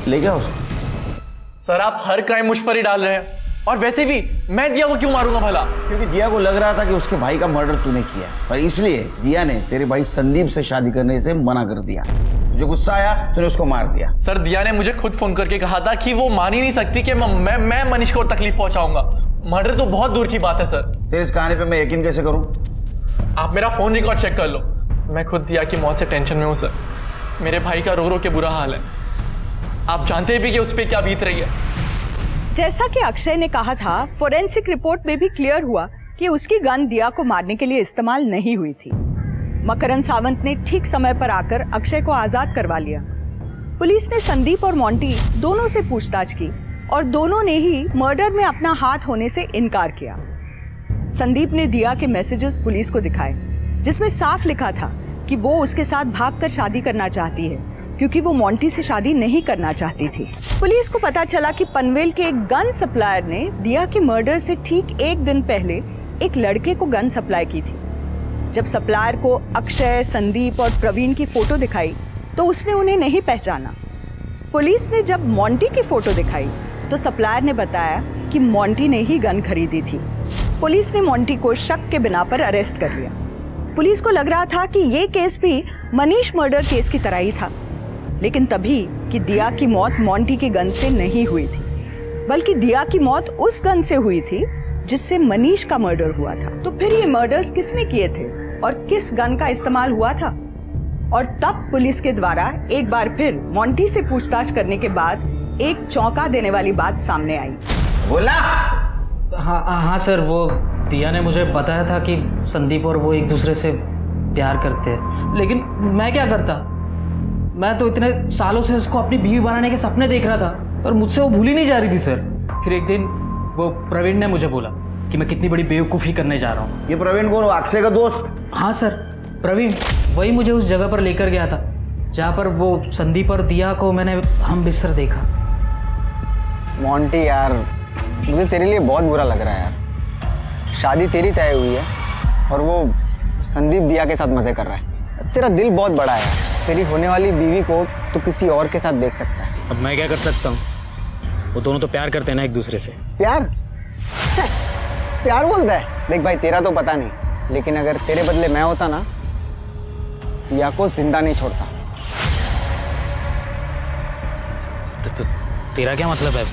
ले गया उसको? सर आप हर क्राइम मुझ पर ही डाल रहे हैं, और वैसे भी मैं दिया को क्यों मारूंगा भला? क्योंकि दिया को लग रहा था कि उसके भाई का मर्डर तूने किया, और इसलिए दिया ने तेरे भाई संदीप से शादी करने से मना कर दिया। जो गुस्सा आया तूने उसको मार दिया। सर दिया ने मुझे खुद फोन करके कहा था कि वो मान ही नहीं सकती कि मैं मनीष को तकलीफ पहुंचाऊंगा। मर्डर तो बहुत दूर की बात है सर। तेरी इस कहानी पे मैं यकीन कैसे करूं? आप मेरा फोन रिकॉर्ड चेक कर लो। मैं खुद दिया की मौत से टेंशन में हूँ सर। मेरे भाई का रो रो के बुरा हाल है। आप जानते भी कि उस पर क्या बीत रही है। जैसा कि अक्षय ने कहा था, फोरेंसिक रिपोर्ट में भी क्लियर हुआ कि उसकी गन दिया को मारने के लिए इस्तेमाल नहीं हुई थी। मकरन सावंत ने ठीक समय पर आकर अक्षय को आजाद करवा लिया। पुलिस ने संदीप और मोंटी दोनों से पूछताछ की और दोनों ने ही मर्डर में अपना हाथ होने से इनकार किया। संदीप ने दिया के मैसेजेस पुलिस को दिखाए, जिसमें साफ लिखा था कि वो उसके साथ भागकर शादी करना चाहती है, क्योंकि वो मोंटी से शादी नहीं करना चाहती थी। पुलिस को पता चला कि पनवेल के एक गन सप्लायर ने दिया के मर्डर से ठीक एक दिन पहले एक लड़के को गन सप्लाई की थी। जब सप्लायर को अक्षय, संदीप और प्रवीण की फोटो दिखाई तो उसने उन्हें नहीं पहचाना। पुलिस ने जब मोंटी की फोटो दिखाई तो सप्लायर ने बताया कि मोंटी ने ही गन खरीदी थी। पुलिस ने मोंटी को शक के बिना पर अरेस्ट कर लिया। पुलिस को लग रहा था कि ये केस भी मनीष मर्डर केस की तरह ही था, लेकिन तभी कि दिया की मौत मोंटी की गन से नहीं हुई थी, बल्कि दिया की मौत उस गन से हुई थी जिससे मनीष का मर्डर हुआ था। तो फिर ये मर्डर्स किसने किए थे और किस गन का इस्तेमाल हुआ था? और तब पुलिस के द्वारा एक बार फिर मोंटी से पूछताछ करने के बाद एक चौंका देने वाली बात सामने आई। बोला? हाँ सर, वो दिया ने मुझे बताया था कि संदीप और वो एक दूसरे से प्यार करते हैं, लेकिन मैं क्या करता? मैं तो इतने सालों से उसको अपनी बीवी बनाने के सपने देख रहा था और मुझसे वो भूल ही नहीं जा रही थी सर। फिर एक दिन वो प्रवीण ने मुझे बोला कि मैं कितनी बड़ी बेवकूफ़ी करने जा रहा हूँ। ये प्रवीण कौन? अक्षय का दोस्त? हाँ सर, प्रवीण वही मुझे उस जगह पर लेकर गया था जहाँ पर वो संदीप और दिया को मैंने हम बिस्तर देखा। मोंटी यार, मुझे तेरे लिए बहुत बुरा लग रहा है यार। शादी तेरी तय हुई है और वो संदीप दिया के साथ मजे कर रहा है। तेरा दिल बहुत बड़ा है यार। तेरी होने वाली बीवी को तो किसी और के साथ देख सकता है। अब मैं क्या कर सकता हूँ? वो दोनों तो प्यार करते हैं ना एक दूसरे से। प्यार? प्यार बोलता है? देख भाई, तेरा तो पता नहीं, लेकिन अगर तेरे बदले मैं होता ना, दिया को जिंदा नहीं छोड़ता। तो तेरा क्या मतलब है?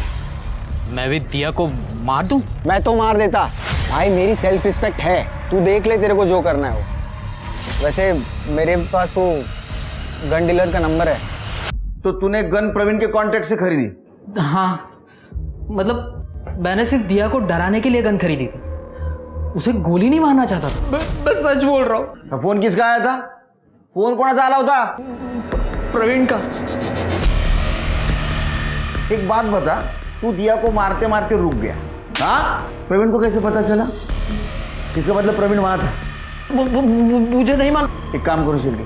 मैं भी दिया को मार दूं? मैं तो मार देता भाई, मेरी सेल्फ रिस्पेक्ट है। तू देख ले तेरे को जो करना है वो। वैसे मेरे पास वो गन डीलर का नंबर है। तो तूने गन प्रवीण के कांटेक्ट से खरीदी? हाँ, मतलब मैंने सिर्फ दिया को डराने के लिए गन खरीदी थी, उसे गोली नहीं मारना चाहता था। मैं सच बोल रहा हूँ। फोन किसका आया था? फोन कौन सा आला होता? प्रवीण का। एक बात बता, तू दिया को मारते मारते रुक गया, हाँ? प्रवीण को कैसे पता चला? इसका मतलब प्रवीण वहां था। मुझे नहीं मालूम। एक काम करो सिर्फ,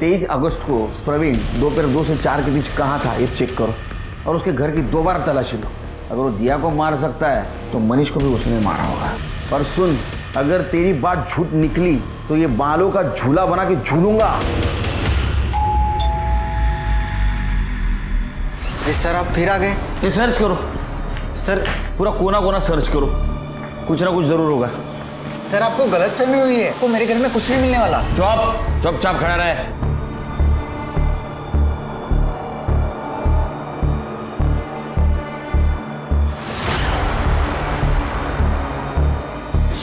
23 अगस्त को प्रवीण दोपहर 2 से 4 के बीच कहाँ था ये चेक करो और उसके घर की दोबारा तलाशी लो। अगर वो दिया को मार सकता है तो मनीष को भी उसने मारा होगा। और सुन, अगर तेरी बात झूठ निकली तो ये बालों का झूला बना के झूलूंगा। सर आप फिर आ गए? ये सर्च करो सर, पूरा कोना कोना सर्च करो, कुछ ना कुछ जरूर होगा। सर आपको गलतफहमी हुई है, को मेरे घर में कुछ नहीं मिलने वाला। चुपचाप खड़ा रहे।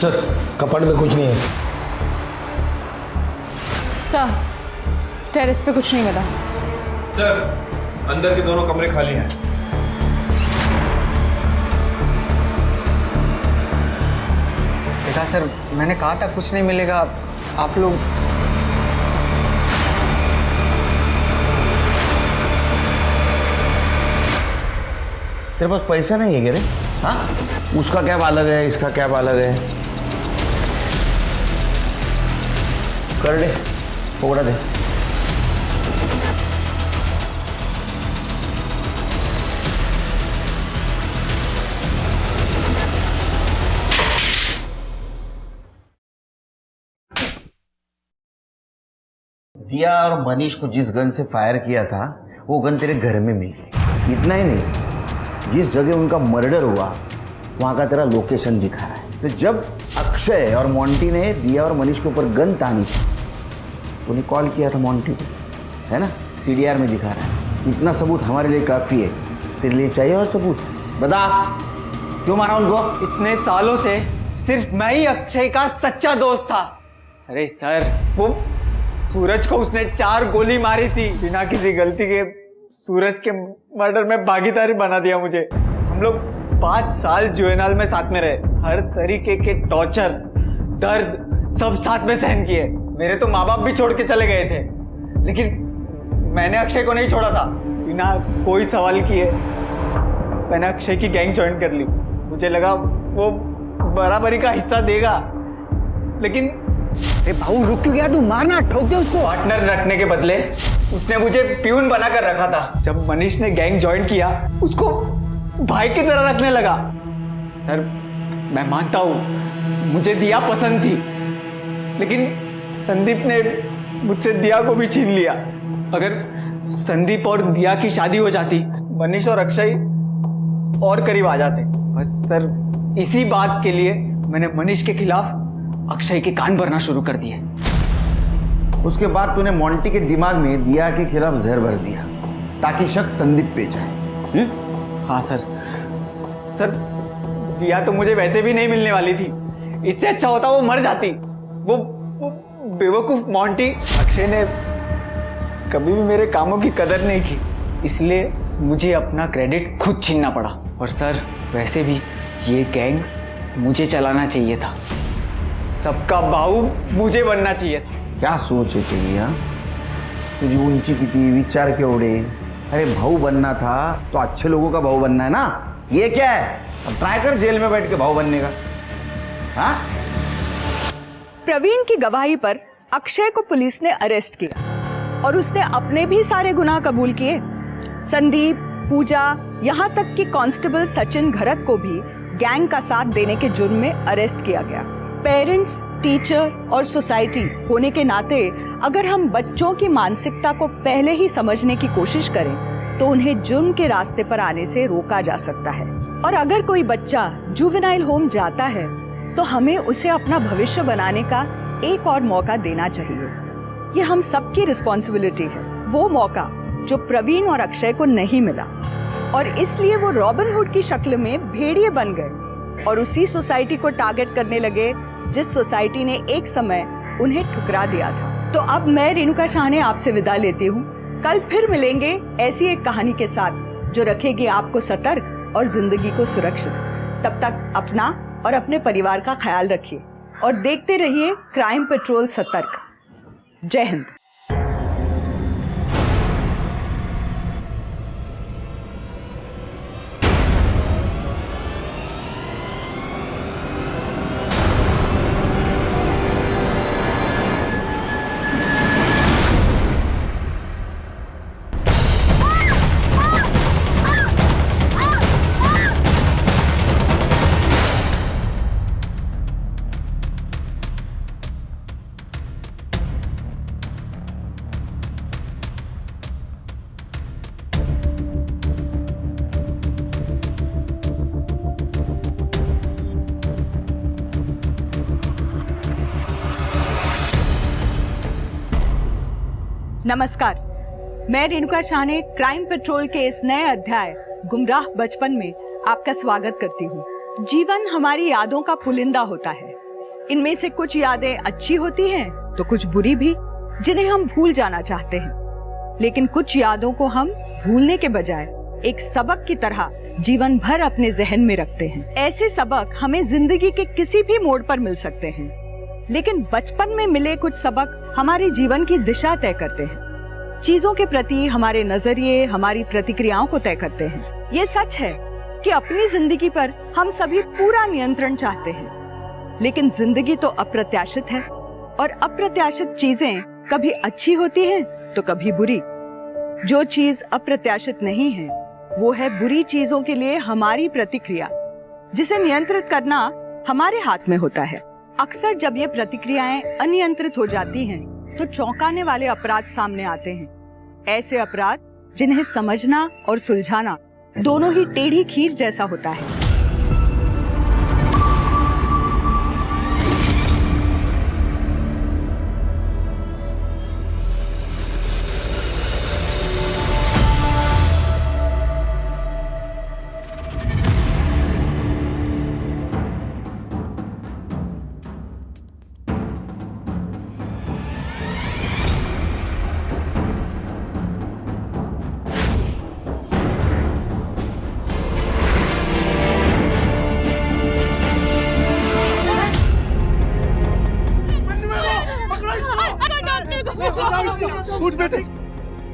सर कपड़ में कुछ नहीं है। सर टेरेस पे कुछ नहीं मिला। सर अंदर के दोनों कमरे खाली हैं। देखा सर, मैंने कहा था कुछ नहीं मिलेगा। आप लोग तेरे पास पैसा नहीं है क्या रे? हाँ, उसका कैब अलग है, इसका कैब अलग है। कर दे, पकड़ा दे। दिया और मनीष को जिस गन से फायर किया था वो गन तेरे घर में मिल गई। इतना ही नहीं, जिस जगह उनका मर्डर हुआ वहां का तेरा लोकेशन दिखा रहा है। तो जब अक्षय और मोंटी ने दिया और मनीष के ऊपर गन तानी थी, उन्हें कॉल किया था मोंटी को, है ना? CDR में दिखा रहा है। इतना सबूत हमारे लिए काफ़ी है। तेरे लिए चाहिए और सबूत? बता, क्यों मारा उनको? इतने सालों से सिर्फ मैं ही अक्षय का सच्चा दोस्त था। अरे सर, वो सूरज को उसने 4 गोली मारी थी बिना किसी गलती के। सूरज के मर्डर में भागीदारी बना दिया मुझे। हम लोग 5 साल जुएनाल में साथ में रहे, हर तरीके के टॉर्चर, दर्द सब साथ में सहन किए। मेरे तो माँ बाप भी छोड़ के चले गए थे, लेकिन मैंने अक्षय को नहीं छोड़ा था। बिना कोई सवाल किए मैंने अक्षय की गैंग ज्वाइन कर ली। मुझे लगा वो बराबरी का हिस्सा देगा, लेकिन अरे भाऊ रुक क्यों गया तू? मारना, ठोक दे उसको। पार्टनर रखने के बदले उसने मुझे प्यून बना कर रखा था। जब मनीष ने गैंग ज्वाइन किया, उसको भाई की तरह रखने लगा। सर मैं मानता हूँ मुझे दिया पसंद थी, लेकिन संदीप ने मुझसे दिया को भी छीन लिया। अगर संदीप और दिया की शादी हो जाती, मनीष और अक्षय और करीब आ जाते। बस सर इसी बात के लिए मैंने मनीष के खिलाफ अक्षय के कान भरना शुरू कर दिए। उसके बाद तूने मोंटी के दिमाग में दिया के खिलाफ जहर भर दिया ताकि शक संदीप पे जाए। हाँ सर। सर दिया तो मुझे वैसे भी नहीं मिलने वाली थी। इससे अच्छा होता वो मर जाती। वो बेवकूफ मोंटी अक्षय ने कभी भी मेरे कामों की कदर नहीं की, इसलिए मुझे अपना क्रेडिट खुद छीनना पड़ा। और सर वैसे भी ये गैंग मुझे चलाना चाहिए था, सबका बाहू मुझे बनना चाहिए। क्या सोच है तेरी? हाँ, तुझी ऊंची किती, विचार केवढे? अरे भाऊ बनना था तो अच्छे लोगों का भाऊ बनना है ना। ये क्या है? अब ट्राई कर जेल में बैठ के भाऊ बनने का। हाँ? प्रवीण की गवाही पर अक्षय को पुलिस ने अरेस्ट किया और उसने अपने भी सारे गुनाह कबूल किए। संदीप, पूजा, यहाँ तक कि कांस्टेबल सचिन घरत को भी गैंग का साथ देने के जुर्म में अरेस्ट किया गया। पेरेंट्स, टीचर और सोसाइटी होने के नाते अगर हम बच्चों की मानसिकता को पहले ही समझने की कोशिश करें तो उन्हें जुर्म के रास्ते पर आने से रोका जा सकता है। और अगर कोई बच्चा जुवेनाइल होम जाता है तो हमें उसे अपना भविष्य बनाने का एक और मौका देना चाहिए। ये हम सबकी रिस्पॉन्सिबिलिटी है, वो मौका जो प्रवीण और अक्षय को नहीं मिला, और इसलिए वो रॉबिन हुड की शक्ल में भेड़िए बन गए और उसी सोसाइटी को टारगेट करने लगे जिस सोसाइटी ने एक समय उन्हें ठुकरा दिया था। तो अब मैं रेणुका शाहने आपसे विदा लेती हूँ। कल फिर मिलेंगे ऐसी एक कहानी के साथ जो रखेगी आपको सतर्क और जिंदगी को सुरक्षित। तब तक अपना और अपने परिवार का ख्याल रखिए और देखते रहिए क्राइम पेट्रोल सतर्क। जय हिंद। नमस्कार, मैं रेणुका शाहने क्राइम पेट्रोल के इस नए अध्याय गुमराह बचपन में आपका स्वागत करती हूँ। जीवन हमारी यादों का पुलिंदा होता है। इनमें से कुछ यादें अच्छी होती हैं तो कुछ बुरी भी, जिन्हें हम भूल जाना चाहते हैं। लेकिन कुछ यादों को हम भूलने के बजाय एक सबक की तरह जीवन भर अपने जहन में रखते हैं। ऐसे सबक हमें जिंदगी के किसी भी मोड़ पर मिल सकते हैं, लेकिन बचपन में मिले कुछ सबक हमारे जीवन की दिशा तय करते हैं। चीजों के प्रति हमारे नजरिए हमारी प्रतिक्रियाओं को तय करते हैं। ये सच है कि अपनी जिंदगी पर हम सभी पूरा नियंत्रण चाहते हैं, लेकिन जिंदगी तो अप्रत्याशित है और अप्रत्याशित चीजें कभी अच्छी होती हैं तो कभी बुरी। जो चीज अप्रत्याशित नहीं है वो है बुरी चीजों के लिए हमारी प्रतिक्रिया, जिसे नियंत्रित करना हमारे हाथ में होता है। अक्सर जब ये प्रतिक्रियाएं अनियंत्रित हो जाती हैं, तो चौंकाने वाले अपराध सामने आते हैं। ऐसे अपराध जिन्हें समझना और सुलझाना दोनों ही टेढ़ी खीर जैसा होता है।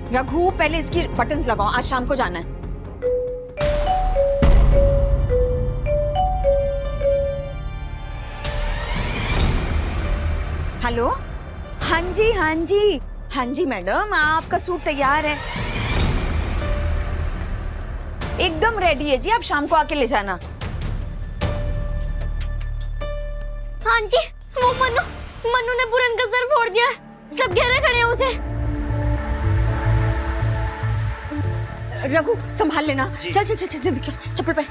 रघु, पहले इसकी बटन लगाओ, आज शाम को जाना है। हेलो, हाँ जी मैडम, आपका सूट तैयार है, एकदम रेडी है जी, आप शाम को आके ले जाना। हाँ जी, वो मनु ने बुरन का सर फोड़ दिया, सब घेरे खड़े हैं उसे। रघु, संभाल लेना। चल जल्दी चप्पल पहन।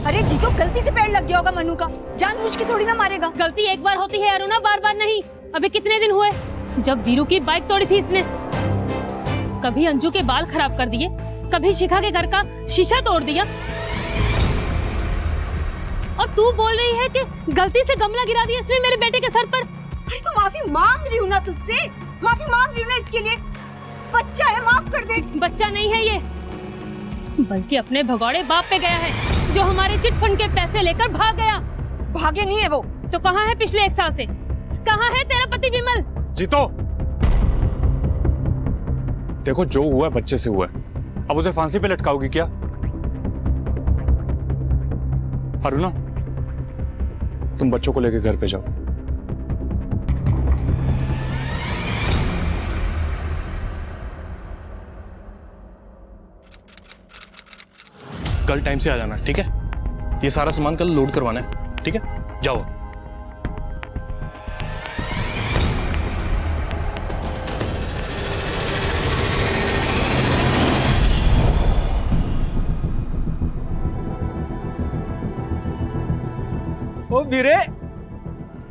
अरे जी, तो गलती से पैर लग गया होगा मनु का, जानबूझ के थोड़ी ना मारेगा। गलती एक बार होती है अरुणा, बार बार नहीं। अभी कितने दिन हुए जब वीरू की बाइक तोड़ी थी इसने? कभी अंजू के बाल खराब कर दिए, कभी शिखा के घर का शीशा तोड़ दिया, और तू बोल रही है कि गलती से गमला गिरा दिया इसने मेरे बेटे के सर पर। अरे तो माफी मांग रही हूँ ना तुझसे, माफी मांग रही हूँ ना इसके लिए। बच्चा है, माफ कर दे। बच्चा नहीं है ये, बल्कि अपने भगौड़े बाप पे गया है जो हमारे चिट फंड के पैसे लेकर भाग गया। भागे नहीं है वो। तो कहाँ है पिछले 1 साल से? कहाँ है तेरा पति विमल? जीतो, देखो जो हुआ है बच्चे से हुआ है, अब उसे फांसी पे लटकाओगी क्या? अरुणा, तुम बच्चों को लेकर घर पे जाओ। कल टाइम से आ जाना, ठीक है? ये सारा सामान कल लोड करवाना है, ठीक है? जाओ। ओ वीरे,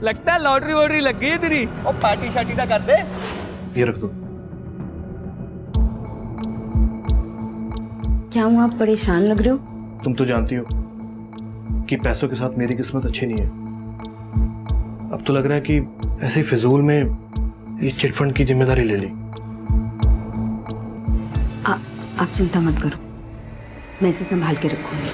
लगता है लॉटरी वॉटरी लग गई है तेरी। ओ पार्टी शार्टी का कर दे। ये रख दो। क्या हुआ, आप परेशान लग रहे हो? तुम तो जानती हो कि पैसों के साथ मेरी किस्मत अच्छी नहीं है। अब तो लग रहा है कि ऐसे फिजूल में ये चिटफंड की जिम्मेदारी ले ली। आप चिंता मत करो, मैं इसे संभाल के रखूंगी।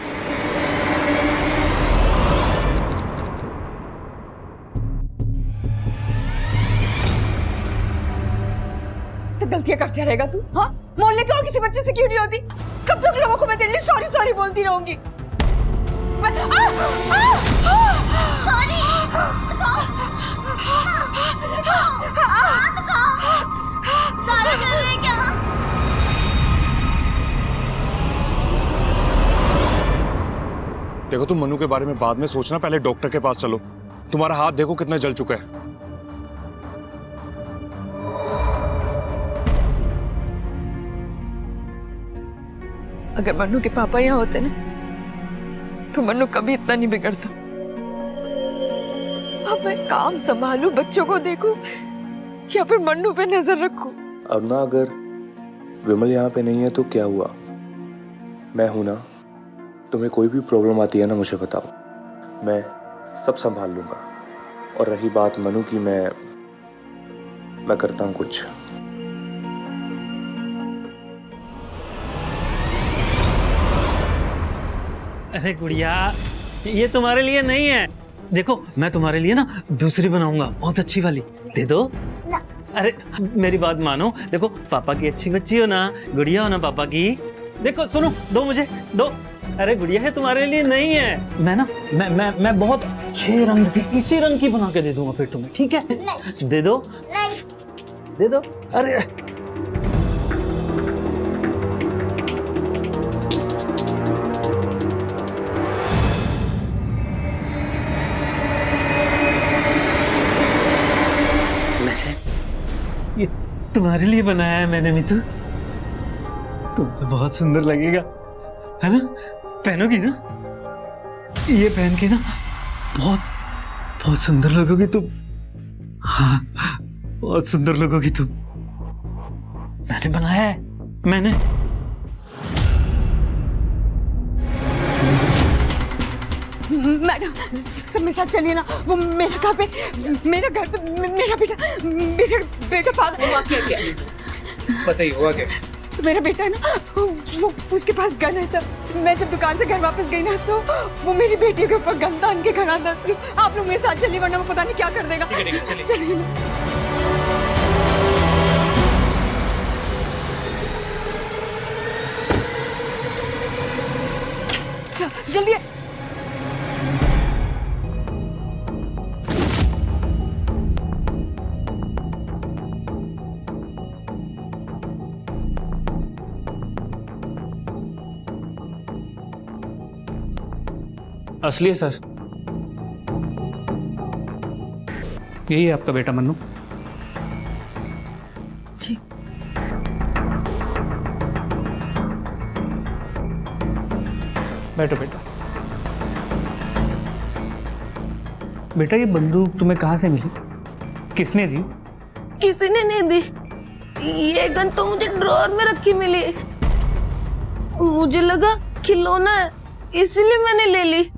तो गलतियां करते रहेगा तू? हाँ, मोहल्ले के और किसी बच्चे से क्यों नहीं होती? कब तक लोगों को मैं तेरे लिए सॉरी सॉरी बोलती रहूंगी? सॉरी। सॉरी कर रहे क्या? देखो, तुम मनु के बारे में बाद में सोचना, पहले डॉक्टर के पास चलो। तुम्हारा हाथ देखो कितना जल चुका है। अगर मन्नू के पापा यहाँ होते ना तो मन्नू कभी इतना नहीं बिगड़ता। अब मैं काम संभालू, बच्चों को देखूं या फिर मन्नू पे नजर रखूं? अरुणा, अगर विमल यहाँ पे नहीं है तो क्या हुआ? मैं हूं ना। तुम्हें कोई भी प्रॉब्लम आती है ना, मुझे बताओ, मैं सब संभाल लूंगा। और रही बात मनु की, मैं करता हूँ कुछ। अरे गुड़िया, ये तुम्हारे लिए नहीं है। देखो, मैं तुम्हारे लिए ना दूसरी बनाऊंगा, बहुत अच्छी वाली। दे दो। अरे मेरी बात मानो, देखो पापा की अच्छी बच्ची हो ना, गुड़िया हो ना पापा की। देखो सुनो, दो मुझे, दो। अरे गुड़िया है, तुम्हारे लिए नहीं है। मैं ना मैं बहुत अच्छे रंग की, इसी रंग की बना के दे दूंगा फिर तुम्हें, ठीक है? दे दो। दे दो। अरे ये तुम्हारे लिए बनाया है मैंने मितू। तुम पे बहुत सुंदर लगेगा, है ना? पहनोगी ना? ये पहन के ना बहुत बहुत सुंदर लगोगी तुम। हाँ, बहुत सुंदर लगोगी तुम। मैंने बनाया है, मैंने। मैडम, सब मेरे साथ चलिए ना। वो मेरे घर पे मेरा बेटा पागल। बताइए हुआ क्या? मेरा बेटा है ना, वो उसके पास गन है सर। मैं जब दुकान से घर वापस गई ना तो वो मेरी बेटी के ऊपर गन तान के खड़ा था सर। आप लोग मेरे साथ चलिए, वरना वो पता नहीं क्या कर देगा। चलिए ना। सर जल्दी। असली है सर, यही है आपका बेटा मन्नू। जी। बैठो बेटा। बेटा, ये बंदूक तुम्हें कहाँ से मिली? किसने दी? किसी ने नहीं दी। ये गन तो मुझे ड्रॉअर में रखी मिली। मुझे लगा खिलौना है, इसलिए मैंने ले ली।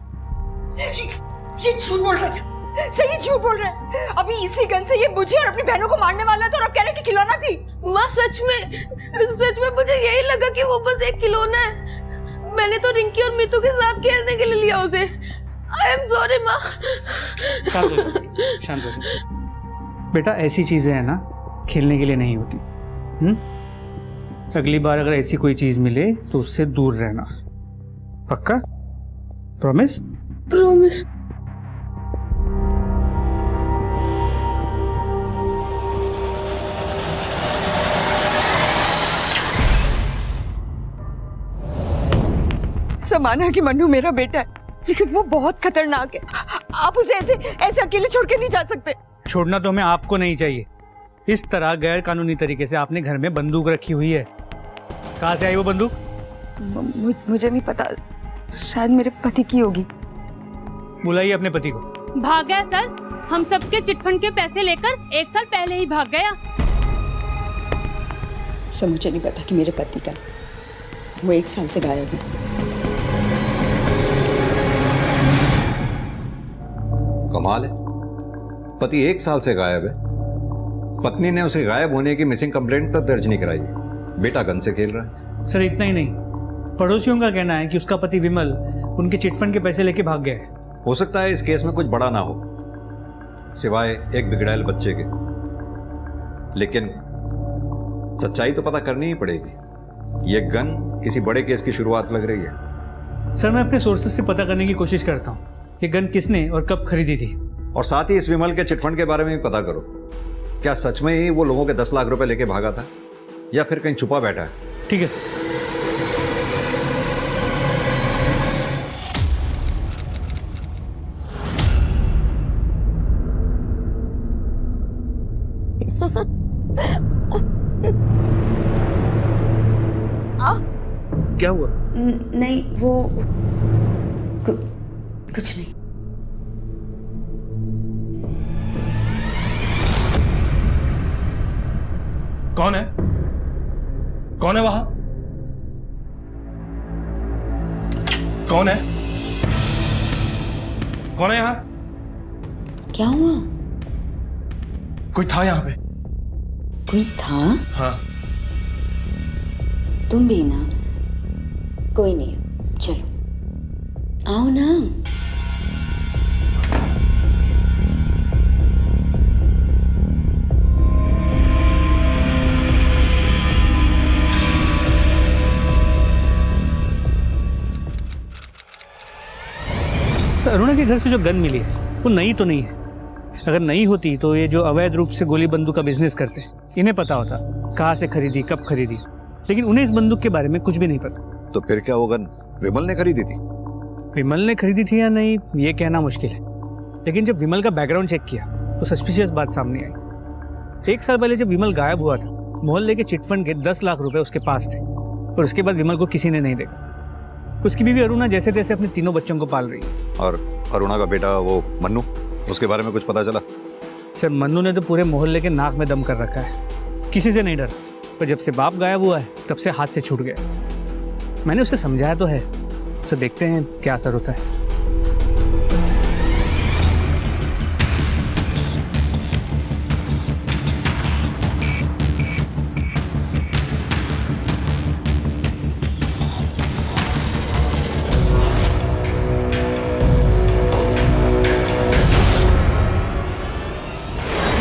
ये झूठ बोल रहा है, सही झूठ बोल रहा है। अभी इसी गन से ये मुझे और अपनी बहनों को मारने वाला था और अब कह रहे कि खिलौना थी। माँ सच में मुझे यही लगा कि वो बस एक खिलौना है। मैंने तो रिंकी और मीतू के साथ खेलने के लिए लिया उसे। आई एम सॉरी माँ। शांत हो जाओ, शांत हो जाओ। बेटा, ऐसी चीजें है ना खेलने के लिए नहीं होती। अगली बार अगर ऐसी कोई चीज मिले तो उससे दूर रहना। पक्का? प्रॉमिस? प्रॉमिस। समाना कि मन्नू मेरा बेटा है, लेकिन वो बहुत खतरनाक है। आप उसे ऐसे ऐसे अकेले छोड़ के नहीं जा सकते। छोड़ना तो हमें आपको नहीं चाहिए। इस तरह गैर कानूनी तरीके से आपने घर में बंदूक रखी हुई है। कहाँ से आई वो बंदूक? मुझे नहीं पता, शायद मेरे पति की होगी। बुलाइए अपने पति को। भाग गया सर, हम सबके चिटफंड के पैसे लेकर 1 साल पहले ही भाग गया। सर मुझे नहीं पता कि मेरे पति का, वो 1 साल से गायब है। कमाल है, पति 1 साल से गायब है, पत्नी ने उसे गायब होने की मिसिंग कंप्लेंट तक दर्ज नहीं कराई है, बेटा गन से खेल रहा है। सर इतना ही नहीं, पड़ोसियों का कहना है कि उसका पति विमल उनके चिटफंड के पैसे लेके भाग गया है। हो सकता है इस केस में कुछ बड़ा ना हो सिवाय एक बिगड़ैल बच्चे के, लेकिन सच्चाई तो पता करनी ही पड़ेगी। ये गन किसी बड़े केस की शुरुआत लग रही है। सर मैं अपने सोर्सेज से पता करने की कोशिश करता हूँ ये गन किसने और कब खरीदी थी, और साथ ही इस विमल के चिटफंड के बारे में भी पता करो। क्या सच में ही वो लोगों के 10 लाख रुपए लेके भागा था या फिर कहीं छुपा बैठा है? ठीक है सर। क्या हुआ? नहीं वो कुछ नहीं। कौन है? कौन है वहां? कौन है? कौन है यहां? क्या हुआ? कोई था यहां पे? कोई था? हाँ। तुम भी ना? कोई नहीं, चलो आओ ना। अरुणा के घर से जो गन मिली है वो नई तो नहीं है। अगर नई होती तो ये जो अवैध रूप से गोली बंदूक का बिजनेस करते हैं इन्हें पता होता कहाँ से खरीदी, कब खरीदी, लेकिन उन्हें इस बंदूक के बारे में कुछ भी नहीं पता। तो फिर क्या वो गन विमल ने खरीदी थी? विमल ने खरीदी थी या नहीं ये कहना मुश्किल है, लेकिन जब विमल का बैकग्राउंड चेक किया तो सस्पिशियस बात सामने आई। 1 साल पहले जब विमल गायब हुआ था मोहल्ले के चिटफंड के 10 लाख रुपए उसके पास थे और उसके बाद विमल को किसी ने नहीं देखा। उसकी बीवी अरुणा जैसे तैसे अपने 3 बच्चों को पाल रही है। और अरुणा का बेटा वो मन्नू, उसके बारे में कुछ पता चला? सर मन्नू ने तो पूरे मोहल्ले के नाक में दम कर रखा है, किसी से नहीं डर, पर जब से बाप गायब हुआ है तब से हाथ से छूट गया। मैंने उसे समझाया तो है, तो देखते हैं क्या असर होता है।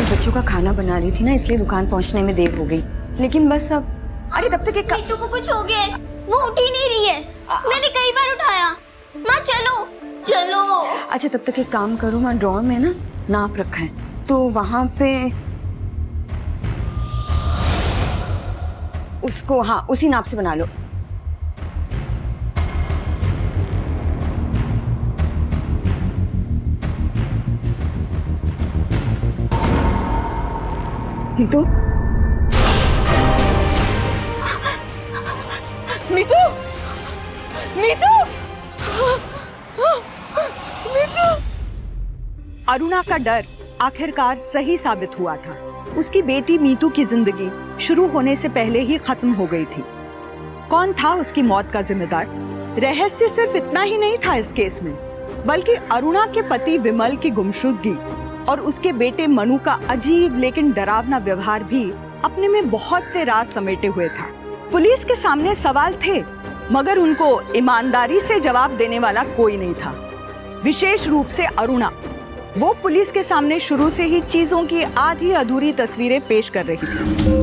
बच्चों का खाना बना रही थी ना, इसलिए दुकान पहुंचने में देर हो गई, लेकिन बस अब। अरे तब तक मीतू को कुछ हो गया है, वो उठ ही नहीं रही है। मैंने कई बार उठाया। माँ चलो चलो। अच्छा तब तक एक काम करो, मैं ड्रॉअर में ना नाप रखा है तो वहां पे उसको, हाँ उसी नाप से बना लो। मीतू मीतू मीतू मीतू। अरुणा का डर आखिरकार सही साबित हुआ था। उसकी बेटी मीतू की जिंदगी शुरू होने से पहले ही खत्म हो गई थी। कौन था उसकी मौत का जिम्मेदार? रहस्य सिर्फ इतना ही नहीं था इस केस में, बल्कि अरुणा के पति विमल की गुमशुदगी और उसके बेटे मनु का अजीब लेकिन डरावना व्यवहार भी अपने में बहुत से राज समेटे हुए था। पुलिस के सामने सवाल थे, मगर उनको ईमानदारी से जवाब देने वाला कोई नहीं था, विशेष रूप से अरुणा। वो पुलिस के सामने शुरू से ही चीजों की आधी अधूरी तस्वीरें पेश कर रही थी।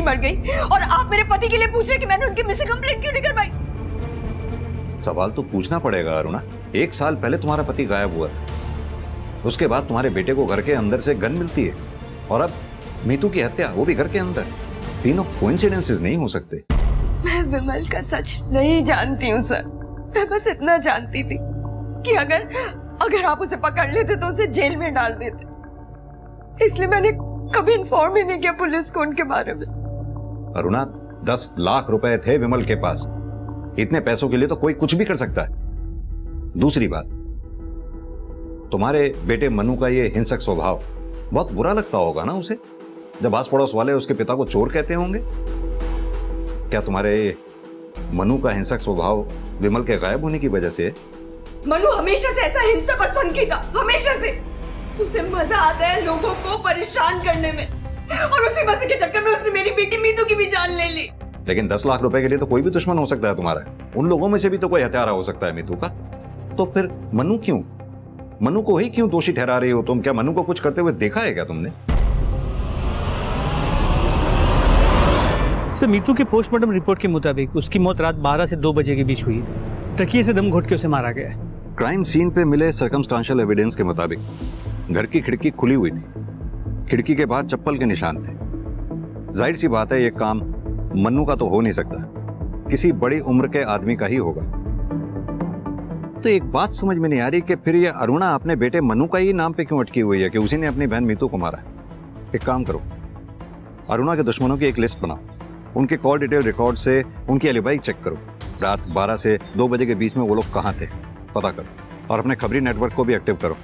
मर गई और आप मेरे पति के लिए पूछ रहे कि मैंने उनकी मिसिंग कंप्लेंट क्यों नहीं करवाई? सवाल तो पूछना पड़ेगा अरुणा। 1 साल पहले तुम्हारा पति गायब हुआ था, उसके बाद तुम्हारे बेटे को घर के अंदर से गन मिलती है, और अब मीतू की हत्या, वो भी घर के अंदर। तीनों कोइंसिडेंसेस नहीं हो सकते। मैं विमल का सच नहीं जानती हूँ सर। मैं बस इतना जानती थी कि अगर आप उसे पकड़ लेते तो उसे जेल में डाल देते, इसलिए मैंने कभी इन्फॉर्म ही नहीं किया पुलिस को उनके बारे में। अरुणा, 10 लाख रुपए थे विमल के पास। इतने पैसों के लिए तो कोई कुछ भी कर सकता है। दूसरी बात, तुम्हारे बेटे मनु का ये हिंसक स्वभाव बहुत बुरा लगता होगा ना उसे, जब आस पड़ोस वाले उसके पिता को चोर कहते होंगे। क्या तुम्हारे मनु का हिंसक स्वभाव विमल के गायब होने की वजह से है? मनु हमेशा से ऐसा हिंसा पसंद की था, हमेशा से। उसे मजा आता है लोगों को परेशान करने में, और उसी मजे के चक्कर में उसने मेरी बेटी मीतू की भी जान ले ली। लेकिन 10 लाख रुपए के लिए तो कोई भी दुश्मन हो सकता है तुम्हारा। उन लोगों में से भी तो कोई हत्यारा हो सकता है मीतू का। तो फिर मनु क्यों, मनु को ही क्यों दोषी ठहरा रही हो तुम? क्या मनु को कुछ करते हुए देखा है क्या तुमने? सर, मीतू के पोस्टमार्टम रिपोर्ट के मुताबिक उसकी मौत रात 12 से 2 बजे के बीच हुई है। तकिए से दम घोट के उसे मारा गया है। क्राइम सीन पे मिले सर्कमस्टांशियल एविडेंस के मुताबिक घर की खिड़की खुली हुई थी, खिड़की के बाहर चप्पल के निशान थे। जाहिर सी बात है ये काम मन्नू का तो हो नहीं सकता, किसी बड़ी उम्र के आदमी का ही होगा। तो एक बात समझ में नहीं आ रही कि फिर ये अरुणा अपने बेटे मन्नू का ही नाम पे क्यों अटकी हुई है कि उसी ने अपनी बहन मीतू को मारा है। एक काम करो, अरुणा के दुश्मनों की एक लिस्ट बनाओ, उनके कॉल डिटेल रिकॉर्ड से उनकी एलिबाई चेक करो। रात 12 से 2 बजे के बीच में वो लोग कहाँ थे पता करो, और अपने खबरी नेटवर्क को भी एक्टिव करो।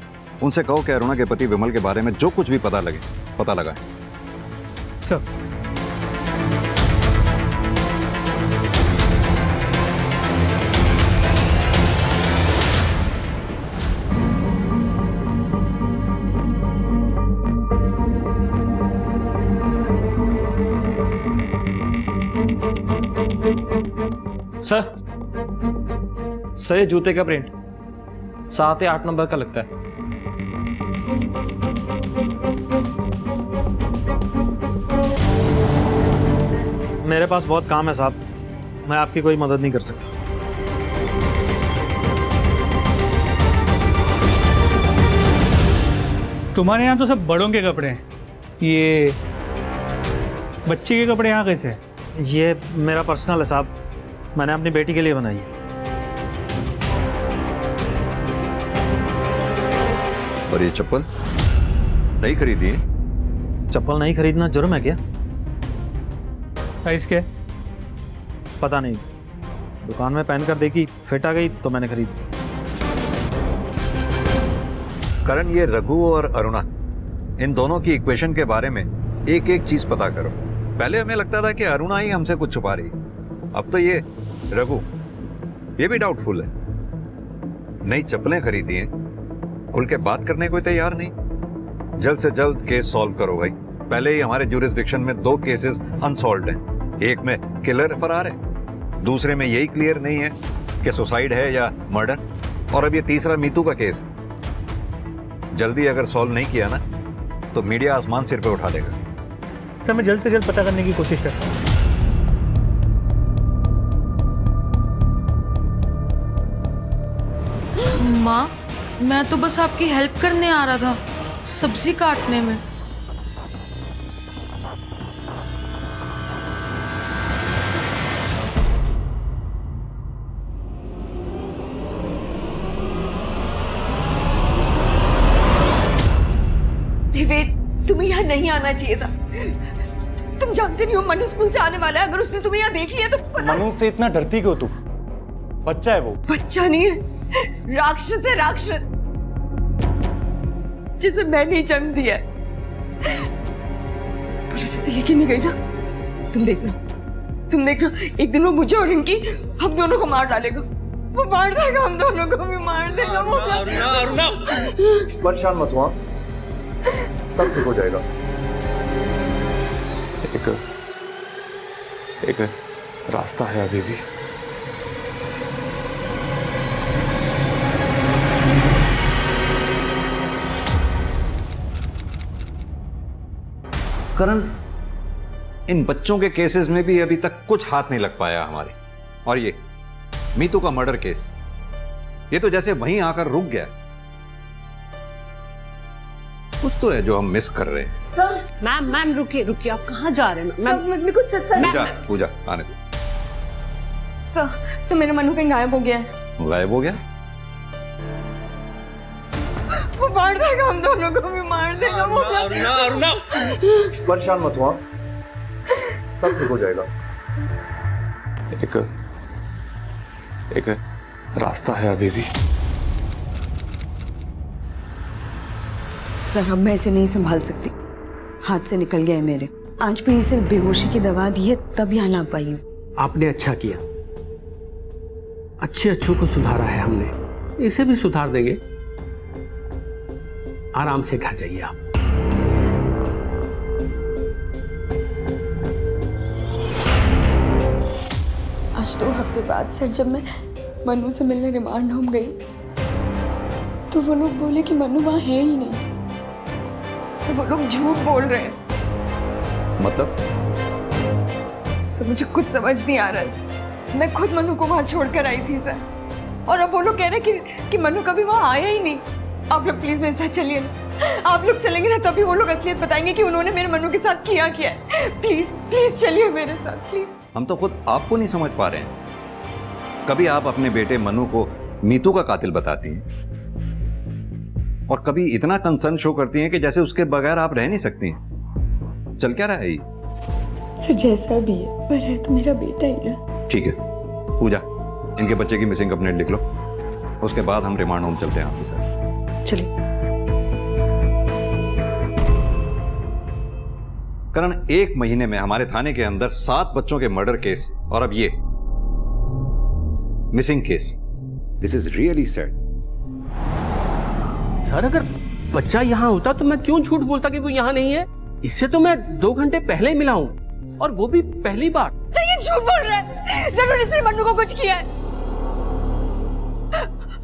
उनसे कहो कि अरुणा के पति विमल के बारे में जो कुछ भी पता लगे पता लगाएं। सर, सर ये जूते का प्रिंट 7 या 8 नंबर का लगता है। मेरे पास बहुत काम है साहब, मैं आपकी कोई मदद नहीं कर सकता। तुम्हारे यहाँ तो सब बड़ों के कपड़े हैं, ये बच्चे के कपड़े यहाँ कैसे हैं? ये मेरा पर्सनल है साहब, मैंने अपनी बेटी के लिए बनाई है। और ये चप्पल नहीं खरीदी है? चप्पल नहीं खरीदना जुर्म है क्या? साइज क्या? पता नहीं, दुकान में पहन कर देखी, फिट आ गई तो मैंने खरीदी। करण, ये रघु और अरुणा, इन दोनों की इक्वेशन के बारे में एक एक चीज पता करो। पहले हमें लगता था कि अरुणा ही हमसे कुछ छुपा रही, अब तो ये रघु, ये भी डाउटफुल है। नई चप्पलें खरीदी हैं, खुल के बात करने को तैयार नहीं। जल्द से जल्द केस सॉल्व करो भाई। पहले ही हमारे ज्यूरिसडिक्शन में 2 केसेस अनसॉल्व्ड हैं। एक में किलर फरार है, दूसरे में यही क्लियर नहीं है कि सुसाइड है या मर्डर, और अब ये तीसरा मीतू का केस। जल्दी अगर सॉल्व नहीं किया ना तो मीडिया आसमान सिर पे उठा देगा। सर, मैं जल्द से जल्द पता करने की कोशिश करता हूँ। माँ, मैं तो बस आपकी हेल्प करने आ रहा था, सब्जी काटने में। देवेद, तुम्हें यहाँ नहीं आना चाहिए था। तुम जानते नहीं हो मनु स्कूल से आने वाला है, अगर उसने तुम्हें यहाँ देख लिया तो मनु से इतना डरती क्यों तू? बच्चा है वो। बच्चा नहीं है, राक्षस है, राक्षस, जिसे मैंने जन्म दिया है। पुलिस उसे लेके नहीं गई ना, तुम देखना एक दिन वो मुझे और इनकी, हम दोनों को मार डालेगा। वो मार देगा, हम दोनों को भी मार देगा। अरुणा, परेशान मत हुआ, सब ठीक हो जाएगा। एक रास्ता है अभी भी। करण, इन बच्चों के केसेस में भी अभी तक कुछ हाथ नहीं लग पाया हमारे। और ये मीतू का मर्डर केस, ये तो जैसे वहीं आकर रुक गया। कुछ तो है जो हम मिस कर रहे हैं। सर मैम रुकिए रुकिए, आप कहाँ जा रहे हैं? सर मेरे को सच पूजा आने दो। सर मेरा मनु कहीं गायब हो गया है। गायब हो गया? वो मार देगा, हम दोनों को भी मार देगा वो। अरुणा परेशान मत हुआ, सब ठीक हो जाएगा। एक रास्ता है अभी भी। सर अब मैं इसे नहीं संभाल सकती, हाथ से निकल गया है मेरे। आज भी इसे बेहोशी की दवा दी है तब यहाँ ला पाई हूँ। आपने अच्छा किया, अच्छों को सुधारा है हमने, इसे भी सुधार देंगे। आराम से घर जाइए आप। आज 2 हफ्ते बाद सर जब मैं मनु से मिलने रिमांड होम गई तो वो लोग बोले कि मनु वहां है ही नहीं। सर वो लोग झूठ बोल रहे हैं। मतलब? सर मुझे कुछ समझ नहीं आ रहा है। मैं खुद मनु को वहां छोड़कर आई थी सर, और अब वो लोग कह रहे हैं कि मनु कभी वहां आया ही नहीं। आप लोग प्लीज मेरे साथ चलिए ना, आप लोग चलेंगे ना तभी वो लोग असलियत बताएंगे कि उन्होंने मेरे मनु के साथ किया क्या है। प्लीज चलिए मेरे साथ प्लीज। हम तो खुद आपको नहीं समझ पा रहे हैं। कभी आप अपने बेटे मनु को मीतू का कातिल बताती हैं और कभी इतना कंसर्न शो करती हैं कि जैसे उसके बगैर आप रह नहीं सकती हैं। चल क्या रहा है ये? सर जैसा भी है पर है तो मेरा बेटा ही ना। ठीक है पूजा, इनके बच्चे की मिसिंग कंप्लेंट लिख लो, उसके बाद हम रिमांड होम चलते हैं आपके साथ। चलिए। करण, 1 महीने में हमारे थाने के अंदर 7 बच्चों के मर्डर केस और अब ये missing case. This is really sad. Sir अगर बच्चा यहाँ होता तो मैं क्यों झूठ बोलता कि वो यहाँ नहीं है? इससे तो मैं 2 घंटे पहले ही मिला हूँ, और वो भी पहली बार। सर ये झूठ बोल रहा है, जरूर इसने मनु को कुछ किया है।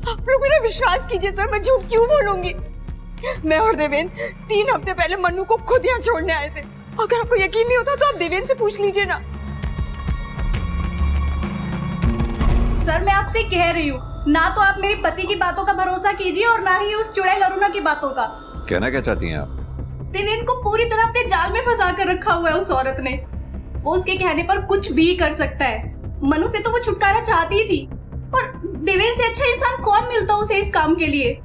आप लोग मेरा विश्वास कीजिए सर, मैं झूठ क्यों बोलूंगी? मैं और देवेंद्र 3 हफ्ते पहले मनु को खुद यहाँ छोड़ने आए थे। अगर आपको यकीन नहीं होता तो आप देवेंद्र से पूछ लीजिए ना। सर मैं आपसे कह रही हूँ, ना तो आप मेरे पति की बातों का भरोसा कीजिए और ना ही उस चुड़ैल अरुणा की बातों का। कहना क्या चाहती हैं आप? देवेंद्र को पूरी तरह अपने जाल में फंसा कर रखा हुआ है उस औरत ने। वो उसके कहने पर कुछ भी कर सकता है। मनु से तो वो छुटकारा चाहती ही थी, और देवेंद्र से अच्छा इंसान कौन मिलता उसे इस काम के लिए?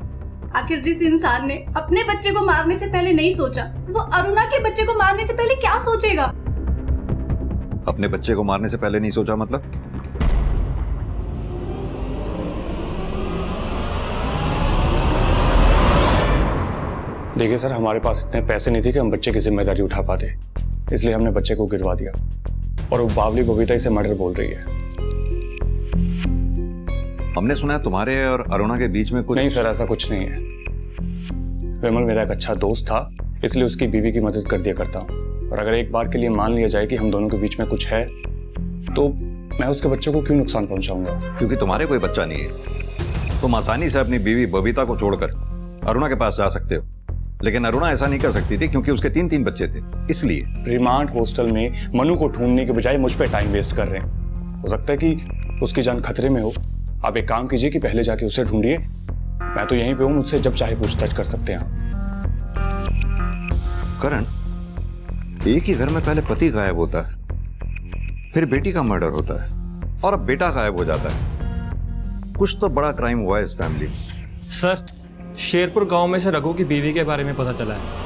आखिर जिस इंसान ने अपने बच्चे को मारने से पहले नहीं सोचा, वो अरुणा के बच्चे को मारने से पहले क्या सोचेगा? अपने बच्चे को मारने से पहले नहीं सोचा मतलब? देखिए सर, हमारे पास इतने पैसे नहीं थे कि हम बच्चे की जिम्मेदारी उठा पाते, इसलिए हमने बच्चे को गिरवा दिया। और वो बावली बबीता इसे मर्डर बोल रही है। हमने सुना है तुम्हारे और अरुणा के बीच में कुछ। नहीं सर, ऐसा कुछ नहीं है। विमल मेरा एक अच्छा दोस्त था, इसलिए उसकी बीवी की मदद कर दिया करता हूँ। और अगर एक बार के लिए मान लिया जाए कि हम दोनों के बीच में कुछ है, तो मैं उसके बच्चे को क्यों नुकसान पहुंचाऊंगा? क्योंकि तुम्हारे कोई बच्चा नहीं है, तुम आसानी से अपनी बीवी बबीता को छोड़कर अरुणा के पास जा सकते हो, लेकिन अरुणा ऐसा नहीं कर सकती थी क्योंकि उसके 3 बच्चे थे। इसलिए रिमांड हॉस्टल में मनु को ढूंढने के बजाय मुझ पे टाइम वेस्ट कर रहे हैं। हो सकता है कि उसकी जान खतरे में हो। आप एक काम कीजिए कि पहले जाके उसे ढूंढिए, मैं तो यहीं पे हूं, मुझसे जब चाहे पूछताछ कर सकते हैं आप। करण, एक ही घर में पहले पति गायब होता है, फिर बेटी का मर्डर होता है, और अब बेटा गायब हो जाता है। कुछ तो बड़ा क्राइम हुआ है इस फैमिली में। सर, शेरपुर गांव में से रघु की बीवी के बारे में पता चला है।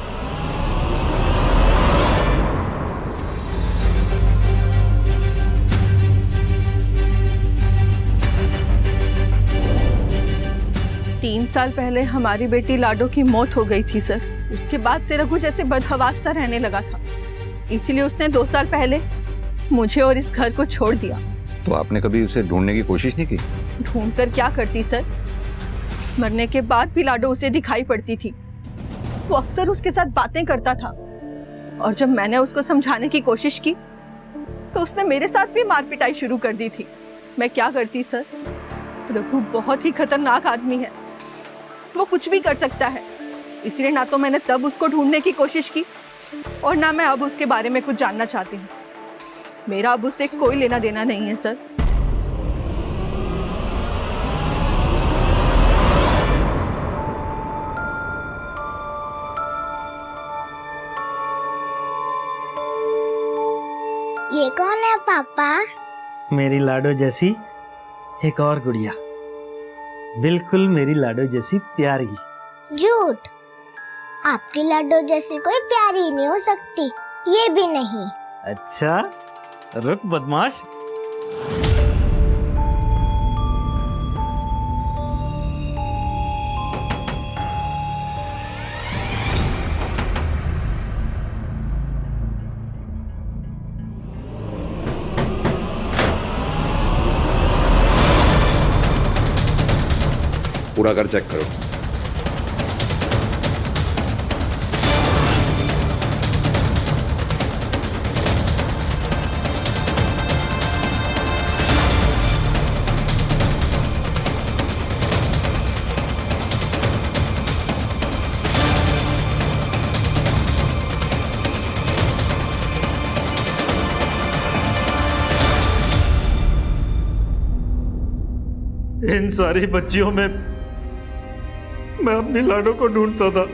तीन साल पहले हमारी बेटी लाडो की मौत हो गई थी सर। उसके बाद से रघु जैसे बदहवास सा रहने लगा था, इसीलिए उसने 2 साल पहले मुझे और इस घर को छोड़ दिया। तो आपने कभी उसे ढूंढने की कोशिश नहीं की? ढूंढकर क्या करती सर, मरने के बाद भी लाडो उसे दिखाई पड़ती थी। वो अक्सर उसके साथ बातें करता था, और जब मैंने उसको समझाने की कोशिश की तो उसने मेरे साथ भी मार पिटाई शुरू कर दी थी। मैं क्या करती सर, रघु बहुत ही खतरनाक आदमी है, वो कुछ भी कर सकता है। इसलिए ना तो मैंने तब उसको ढूंढने की कोशिश की और ना मैं अब उसके बारे में कुछ जानना चाहती हूँ। मेरा अब उससे कोई लेना देना नहीं है सर। ये कौन है पापा? मेरी लाडो जैसी एक और गुड़िया, बिल्कुल मेरी लाडो जैसी प्यारी। झूठ, आपकी लड्डू जैसी कोई प्यारी नहीं हो सकती, ये भी नहीं। अच्छा रुक बदमाश। पूरा घर चेक करो। इन सारी बच्चियों में मैं अपनी लाडो को ढूंढता था,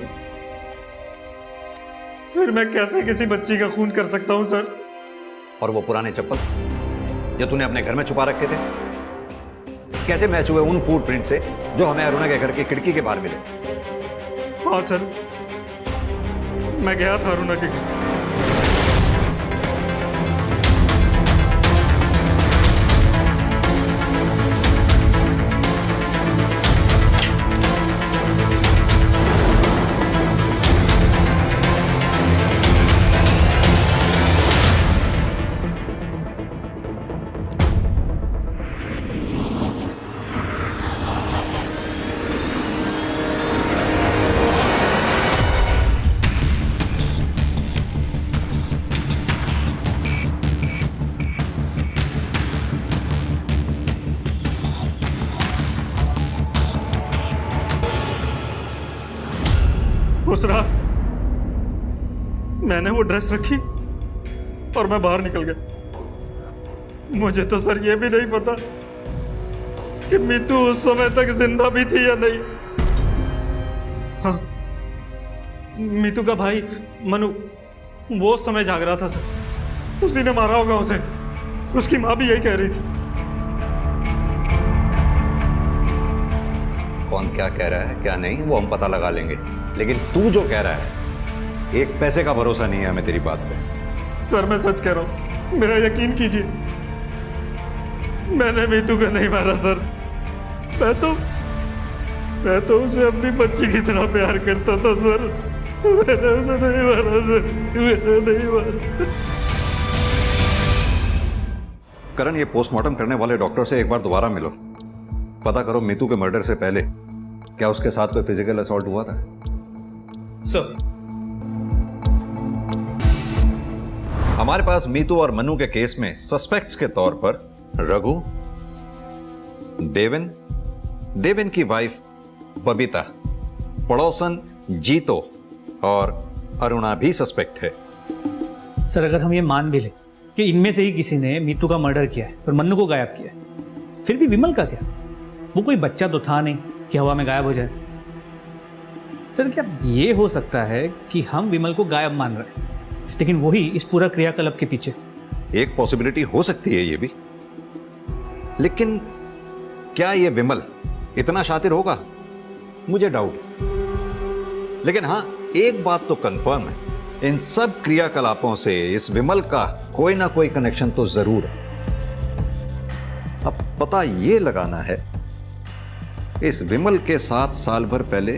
फिर मैं कैसे किसी बच्ची का खून कर सकता हूं सर? और वो पुराने चप्पल जो तूने अपने घर में छुपा रखे थे, कैसे मैच हुए उन फुटप्रिंट से जो हमें अरुणा के घर की खिड़की के बाहर मिले? हाँ सर, मैं गया था अरुणा के घर। उस रात मैंने वो ड्रेस रखी और मैं बाहर निकल गया। मुझे तो सर ये भी नहीं पता कि मीतू उस समय तक जिंदा भी थी या नहीं। हाँ, मीतू का भाई मनु वो उस समय जाग रहा था सर, उसी ने मारा होगा उसे। उसकी माँ भी यही कह रही थी। कौन क्या कह रहा है क्या नहीं वो हम पता लगा लेंगे, लेकिन तू जो कह रहा है एक पैसे का भरोसा नहीं है हमें तेरी बात पे। सर मैं सच कह रहा हूं, मेरा यकीन कीजिए, मैंने मीतू को नहीं मारा सर। मैं तो उसे अपनी बच्ची की तरह प्यार करता था सर। मैंने उसे नहीं मारा सर, मैंने नहीं मारा। करण, ये पोस्टमार्टम करने वाले डॉक्टर से एक बार दोबारा मिलो, पता करो मीतू के मर्डर से पहले क्या उसके साथ कोई फिजिकल असॉल्ट हुआ था? सर हमारे पास मीतू और मनु के केस में सस्पेक्ट्स के तौर पर रघु, देवेन की वाइफ बबीता, पड़ोसन जीतो और अरुणा भी सस्पेक्ट है। सर अगर हम ये मान भी लें कि इनमें से ही किसी ने मीतू का मर्डर किया है और मन्नू को गायब किया है, फिर भी विमल का क्या? वो कोई बच्चा तो था नहीं कि हवा में गायब हो जाए। सर क्या ये हो सकता है कि हम विमल को गायब मान रहे हैं, लेकिन वही इस पूरा क्रियाकलाप के पीछे? एक पॉसिबिलिटी हो सकती है ये भी, लेकिन क्या ये विमल इतना शातिर होगा? मुझे डाउट। लेकिन हां, एक बात तो कंफर्म है, इन सब क्रियाकलापों से इस विमल का कोई ना कोई कनेक्शन तो जरूर है। अब पता ये लगाना है इस विमल के साथ साल भर पहले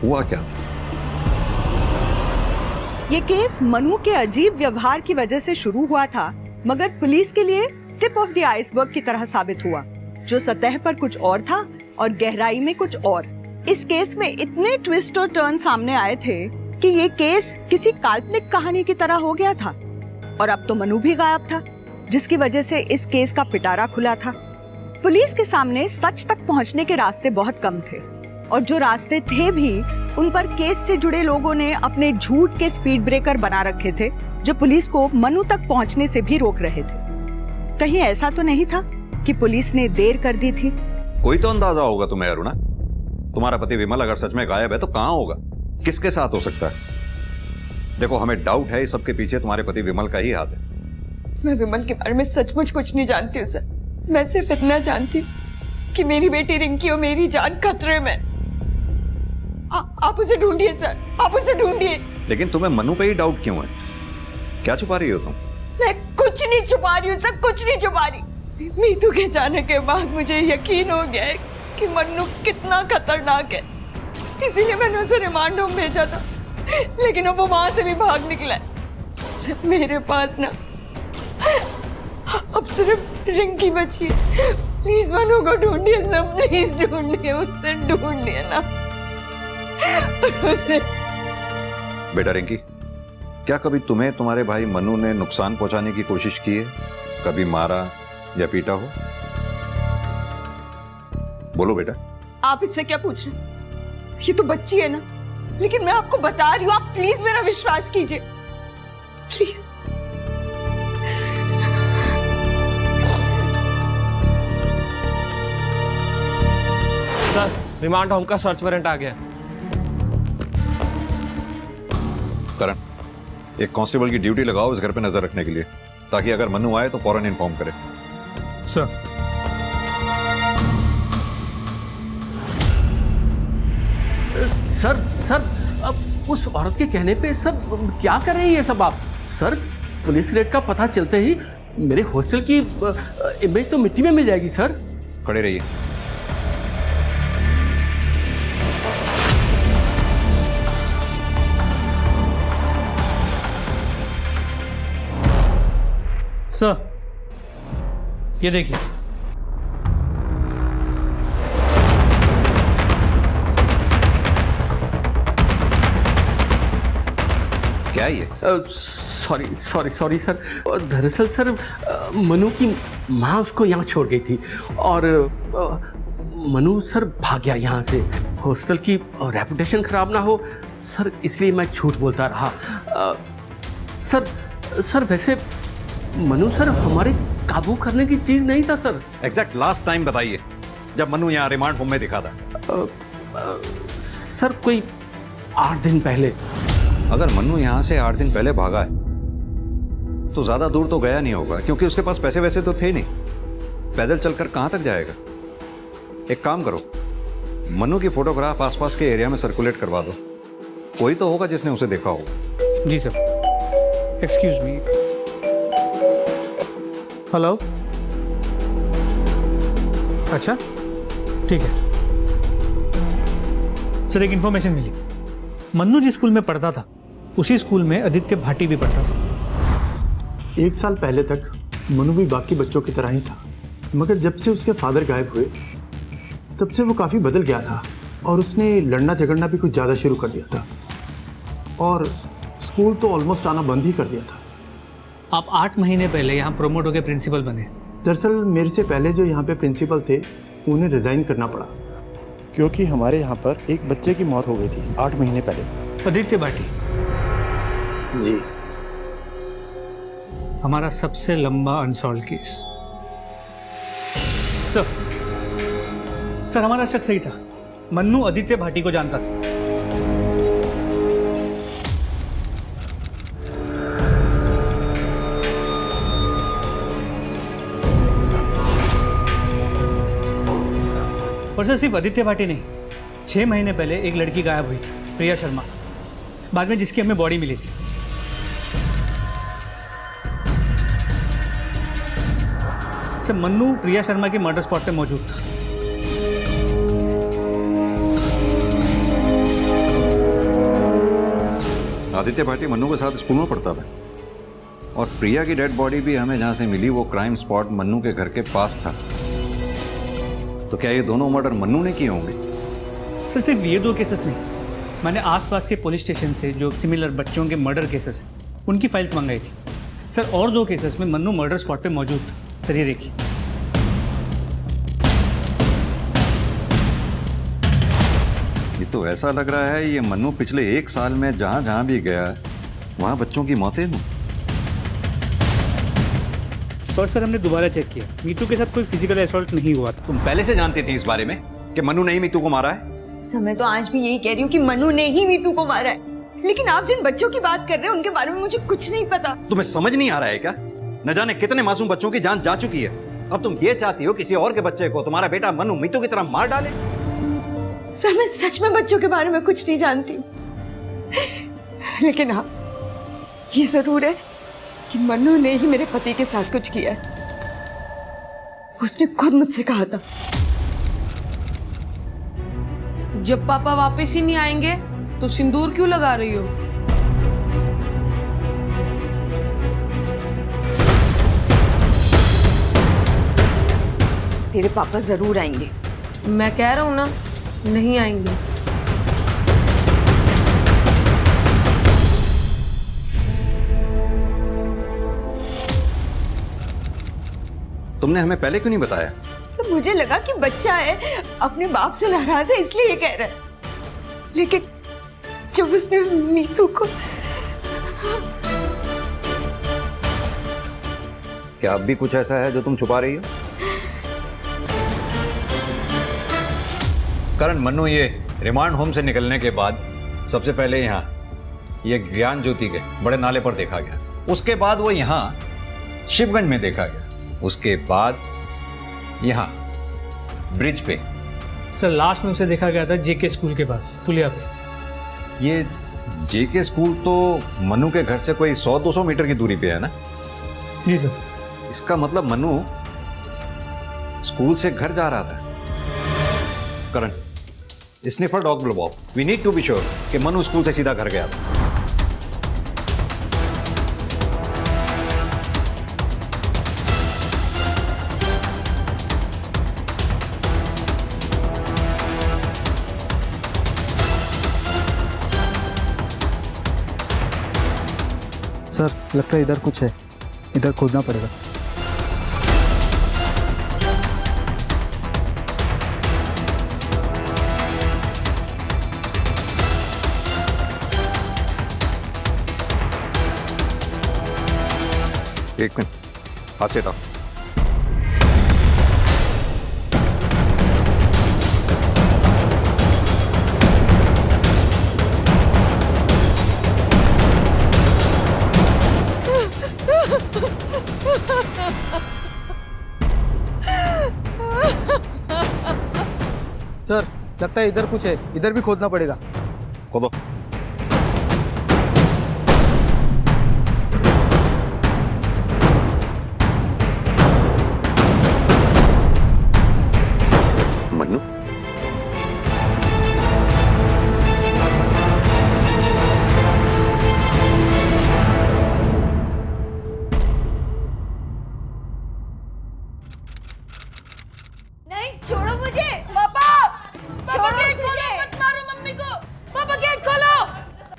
हुआ क्या था। ये केस मनु के अजीब व्यवहार की वजह से शुरू हुआ था, मगर पुलिस के लिए टिप ऑफ द आइसबर्ग की तरह साबित हुआ, जो सतह पर कुछ और था और गहराई में कुछ और। इस केस में इतने ट्विस्ट और टर्न सामने आए थे कि ये केस किसी काल्पनिक कहानी की तरह हो गया था। और अब तो मनु भी गायब था, जिसकी वजह से इस केस का पिटारा खुला था। पुलिस के सामने सच तक पहुंचने के रास्ते बहुत कम थे, और जो रास्ते थे भी उन पर केस से जुड़े लोगों ने अपने झूठ के स्पीड ब्रेकर बना रखे थे, जो पुलिस को मनु तक पहुंचने से भी रोक रहे थे। कहीं ऐसा तो नहीं था कि पुलिस ने देर कर दी थी? कोई तो अंदाजा होगा तुम्हें अरुणा। तुम्हारा पति विमल अगर सच में गायब है तो कहां होगा, किसके साथ हो सकता है? देखो, हमें डाउट है इस सबके पीछे तुम्हारे पति विमल का ही हाथ है। मैं विमल के बारे में सचमुच कुछ नहीं जानती हूँ सर। मैं सिर्फ इतना जानती हूँ कि मेरी बेटी रिंकी और मेरी जान खतरे में। आप उसे ढूंढिए सर, आप उसे ढूंढिए। लेकिन तुम्हें मनु पे ही डाउट क्यों है? क्या छुपा रही हो तुम? मैं कुछ नहीं छुपा रही हूँ सर, कुछ नहीं छुपा रही। मीतू के जाने के बाद मुझे यकीन हो गया है कि मन्नू कितना खतरनाक है। इसीलिए मैंने उसे रिमांड होम भेजा था, लेकिन वो वहां से भी भाग निकला है। सिर्फ मेरे पास ना अब सिर्फ रिंकी बची है। प्लीज मनु को ढूंढिए सब, प्लीज ढूंढिए, उससे ढूंढिए ना उसे। बेटा रिंकी, क्या कभी तुम्हें तुम्हारे भाई मनु ने नुकसान पहुंचाने की कोशिश की है? कभी मारा या पीटा हो? बोलो बेटा। आप इससे क्या पूछ रहे हैं? ये तो बच्ची है ना। लेकिन मैं आपको बता रही हूँ, आप प्लीज मेरा विश्वास कीजिए, प्लीज। सर, रिमांड होम का सर्च वारंट आ गया। करण, एक कांस्टेबल की ड्यूटी लगाओ इस घर पे नजर रखने के लिए, ताकि अगर मनु आए तो फौरन इन्फॉर्म करे। सर। सर अब उस औरत के कहने पे सर क्या कर रहे हैं ये सब आप? सर, पुलिस रेड का पता चलते ही मेरे हॉस्टल की इमेज तो मिट्टी में मिल जाएगी सर। खड़े रहिए। सर, ये देखिए। क्या है ये? Sorry sir. दरअसल सर, मनु की माँ उसको यहाँ छोड़ गई थी और मनु सर भाग गया यहाँ से। हॉस्टल की रेपुटेशन खराब ना हो सर, इसलिए मैं झूठ बोलता रहा। सर वैसे मनु सर हमारे काबू करने की चीज नहीं था सर। एग्जैक्ट लास्ट टाइम बताइए जब मनु यहाँ रिमांड होम में दिखा था। सर कोई 8 दिन पहले। अगर मनु यहाँ से 8 दिन पहले भागा है तो ज्यादा दूर तो गया नहीं होगा, क्योंकि उसके पास पैसे वैसे तो थे नहीं। पैदल चलकर कहां तक जाएगा? एक काम करो, मनु की फोटोग्राफ आसपास के एरिया में सर्कुलेट करवा दो। कोई तो होगा जिसने उसे देखा होगा। जी सर। Excuse me. हेलो। अच्छा, ठीक है सर। एक इंफॉर्मेशन मिली, मन्नू जिस स्कूल में पढ़ता था उसी स्कूल में आदित्य भाटी भी पढ़ता था। 1 साल पहले तक मनु भी बाकी बच्चों की तरह ही था, मगर जब से उसके फादर गायब हुए तब से वो काफ़ी बदल गया था और उसने लड़ना झगड़ना भी कुछ ज़्यादा शुरू कर दिया था और स्कूल तो ऑलमोस्ट आना बंद ही कर दिया था। आप 8 महीने पहले यहाँ प्रमोट होकर प्रिंसिपल बने। दरअसल मेरे से पहले जो यहाँ पे प्रिंसिपल थे उन्हें रिज़ाइन करना पड़ा, क्योंकि हमारे यहाँ पर एक बच्चे की मौत हो गई थी 8 महीने पहले। आदित्य भाटी जी। हमारा सबसे लंबा अनसॉल्व केस। सर हमारा शक सही था, मन्नू आदित्य भाटी को जानता था। और सर सिर्फ आदित्य भाटी नहीं, 6 महीने पहले एक लड़की गायब हुई थी, प्रिया शर्मा, बाद में जिसकी हमें बॉडी मिली थी। सर मन्नू प्रिया शर्मा के मर्डर स्पॉट पे मौजूद था। आदित्य भाटी मन्नू के साथ स्कूल में पढ़ता था और प्रिया की डेड बॉडी भी हमें जहां से मिली वो क्राइम स्पॉट मन्नू के घर के पास था। तो क्या ये दोनों मर्डर मन्नू ने किए होंगे? सर सिर्फ ये 2 केसेस नहीं, मैंने आसपास के पुलिस स्टेशन से जो सिमिलर बच्चों के मर्डर केसेस हैं उनकी फाइल्स मंगाई थी। सर और 2 केसेस में मन्नू मर्डर स्पॉट पे मौजूद था। सर ये देखिए। ये तो ऐसा लग रहा है ये मन्नू पिछले 1 साल में जहां जहां भी गया वहां बच्चों की मौतें हुई। और सर हमने दोबारा चेक किया, मीतू के साथ कोई फिजिकल असॉल्ट नहीं हुआ था। तुम पहले से जानती थी इस बारे में कि मनु ने ही मीतू को मारा है? सर मैं तो आज भी यही कह रही हूँ कि मनु ने ही मीतू को मारा है, लेकिन आप जिन बच्चों की बात कर रहे हैं उनके बारे में मुझे कुछ नहीं पता। तुम्हें समझ नहीं आ रहा है क्या? न जाने कितने मासूम बच्चों की जान जा चुकी है। अब तुम ये चाहती हो किसी और के बच्चे को तुम्हारा बेटा मनु मीतू की तरह मार डाले? सर मैं सच में बच्चों के बारे में कुछ नहीं जानती, लेकिन हाँ ये जरूर है कि मनु ने ही मेरे पति के साथ कुछ किया है। उसने खुद मुझसे कहा था, जब पापा वापस ही नहीं आएंगे तो सिंदूर क्यों लगा रही हो? तेरे पापा जरूर आएंगे। मैं कह रहा हूं ना, नहीं आएंगे। तुमने हमें पहले क्यों नहीं बताया? सर मुझे लगा कि बच्चा है, अपने बाप से नाराज है इसलिए ये कह रहा है, लेकिन जब उसने मीतू को... क्या अब भी कुछ ऐसा है जो तुम छुपा रही हो? करण, मनु ये रिमांड होम से निकलने के बाद सबसे पहले यहाँ ये ज्ञान ज्योति के बड़े नाले पर देखा गया, उसके बाद वो यहाँ शिवगंज में देखा गया, उसके बाद यहाँ ब्रिज पे। सर लास्ट में उसे देखा गया था जेके स्कूल के पास पुलिया पे। ये जेके स्कूल तो मनु के घर से कोई 100-200 मीटर की दूरी पे है ना? जी सर। इसका मतलब मनु स्कूल से घर जा रहा था। करण, स्निफर डॉग बुलवाओ। We need to be sure कि मनु स्कूल से सीधा घर गया था। सर लगता है इधर कुछ है, इधर खोदना पड़ेगा। एक मिनट, हाथ से हटाओ। सर लगता है इधर कुछ है, इधर भी खोदना पड़ेगा। खोदो। मनु, नहीं छोड़ो मुझे। पापा गेट खोलो, मत मारो मम्मी को। पापा गेट खोलो,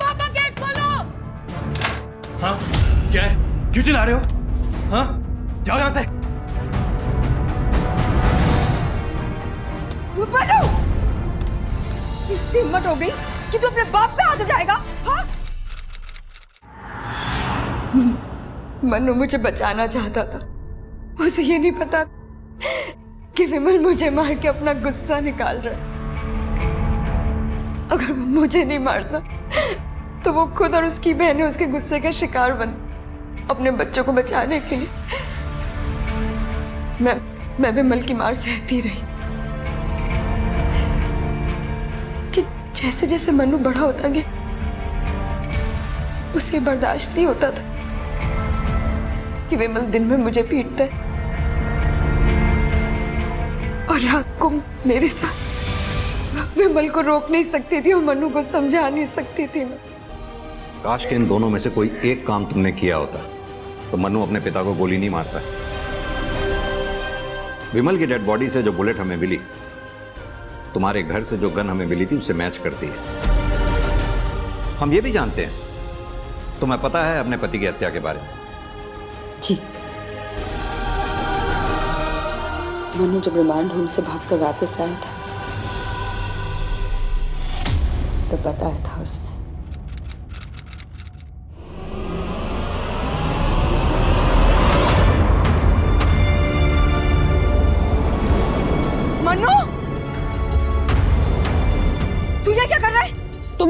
पापा गेट खोलो। हाँ क्या है, क्यों चिल्ला रहे हो? हाँ जाओ यहाँ से। मनु, इतनी हिम्मत हो गई कि तू अपने बाप पे हाथ उठाएगा? हाँ? मनु मुझे बचाना चाहता था, उसे ये नहीं पता कि विमल मुझे मार के अपना गुस्सा निकाल रहा है। अगर वो मुझे नहीं मारता तो वो खुद और उसकी बहनें उसके गुस्से का शिकार बन अपने बच्चों को बचाने के लिए। मैं विमल की मार सहती रही कि जैसे जैसे मनु बड़ा होता गया उसे बर्दाश्त नहीं होता था कि विमल दिन में मुझे पीटता है और रात को मेरे साथ। विमल को रोक नहीं सकती थी और मनु को समझा नहीं सकती थी मैं। काश के इन दोनों में से कोई एक काम तुमने किया होता तो मनु अपने पिता को गोली नहीं मारता। विमल की डेड बॉडी से जो बुलेट हमें मिली तुम्हारे घर से जो गन हमें मिली थी उससे मैच करती है। हम ये भी जानते हैं तुम्हें पता है अपने पति की हत्या के बारे में। जी, मनु जब रिमांड होम से भागकर वापस आया था तब बताया था उसने।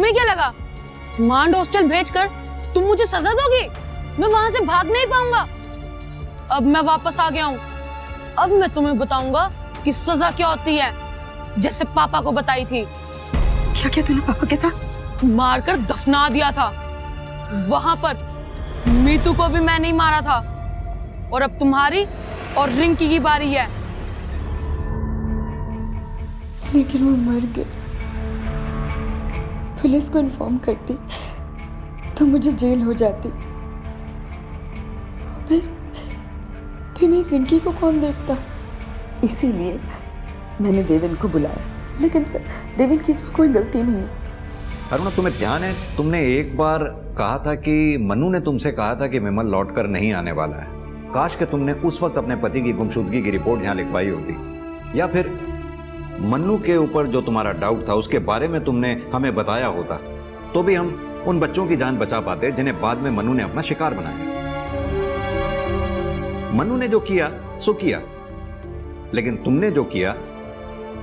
तुम्हें क्या लगा मांड हॉस्टल भेजकर तुम मुझे सजा दोगी? मैं वहां से भाग नहीं पाऊंगा। अब मैं वापस आ गया हूँ। अब मैं तुम्हें बताऊंगा कि सजा क्या होती है, जैसे पापा को बताई थी। क्या क्या तूने पापा के साथ? मारकर दफना दिया था। वहां पर मीतू को भी मैं नहीं मारा था। और अब तुम्हारी और रिंकी की बारी है। लेकिन वो मर गए। पुलिस को इन्फॉर्म करती तो मुझे जेल हो जाती। और फिर मैं रिंकी को कौन देखता? इसीलिए मैंने देवेन को बुलाया। लेकिन सर, देवेन की इसमें कोई गलती नहीं है। अरुणा, तुम्हें ध्यान है तुमने एक बार कहा था कि मनु ने तुमसे कहा था कि विमल लौटकर नहीं आने वाला है। काश कि तुमने उस वक्त अपने पति की गुमशुदगी की रिपोर्ट यहाँ लिखवाई होती, या फिर मन्नू के ऊपर जो तुम्हारा डाउट था उसके बारे में तुमने हमें बताया होता, तो भी हम उन बच्चों की जान बचा पाते जिन्हें बाद में मन्नू ने अपना शिकार बनाया। मन्नू ने जो किया सो किया, लेकिन तुमने जो किया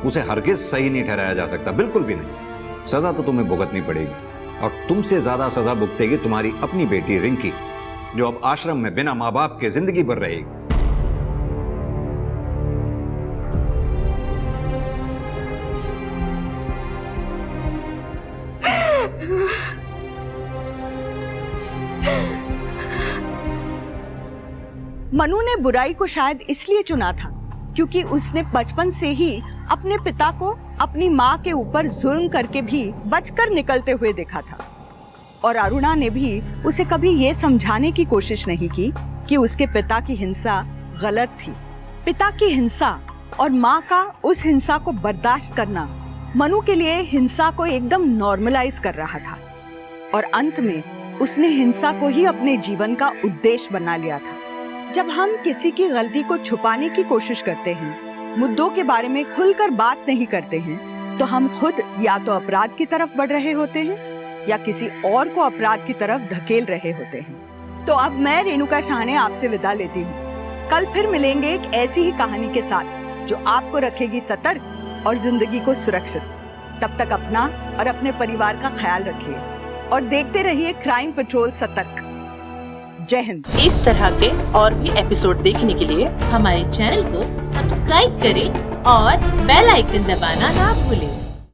उसे हरगिज सही नहीं ठहराया जा सकता, बिल्कुल भी नहीं। सजा तो तुम्हें भुगतनी पड़ेगी, और तुमसे ज्यादा सजा भुगतेगी तुम्हारी अपनी बेटी रिंकी, जो अब आश्रम में बिना माँ बाप के जिंदगी भर रहेगी। मनु ने बुराई को शायद इसलिए चुना था क्योंकि उसने बचपन से ही अपने पिता को अपनी माँ के ऊपर जुल्म करके भी बचकर निकलते हुए देखा था। और अरुणा ने भी उसे कभी ये समझाने की कोशिश नहीं की कि उसके पिता की हिंसा गलत थी। पिता की हिंसा और माँ का उस हिंसा को बर्दाश्त करना मनु के लिए हिंसा को एकदम नॉर्मलाइज कर रहा था। और अंत में उसने हिंसा को ही अपने जीवन का उद्देश्य बना लिया था। जब हम किसी की गलती को छुपाने की कोशिश करते हैं, मुद्दों के बारे में खुलकर बात नहीं करते हैं, तो हम खुद या तो अपराध की तरफ बढ़ रहे होते हैं या किसी और को अपराध की तरफ धकेल रहे होते हैं। तो अब मैं रेणुका शाहने आपसे विदा लेती हूँ। कल फिर मिलेंगे एक ऐसी ही कहानी के साथ जो आपको रखेगी सतर्क और जिंदगी को सुरक्षित। तब तक अपना और अपने परिवार का ख्याल रखिए और देखते रहिए क्राइम पेट्रोल सतर्क। जय हिंद। इस तरह के और भी एपिसोड देखने के लिए हमारे चैनल को सब्सक्राइब करें और बेल आइकन दबाना ना भूलें।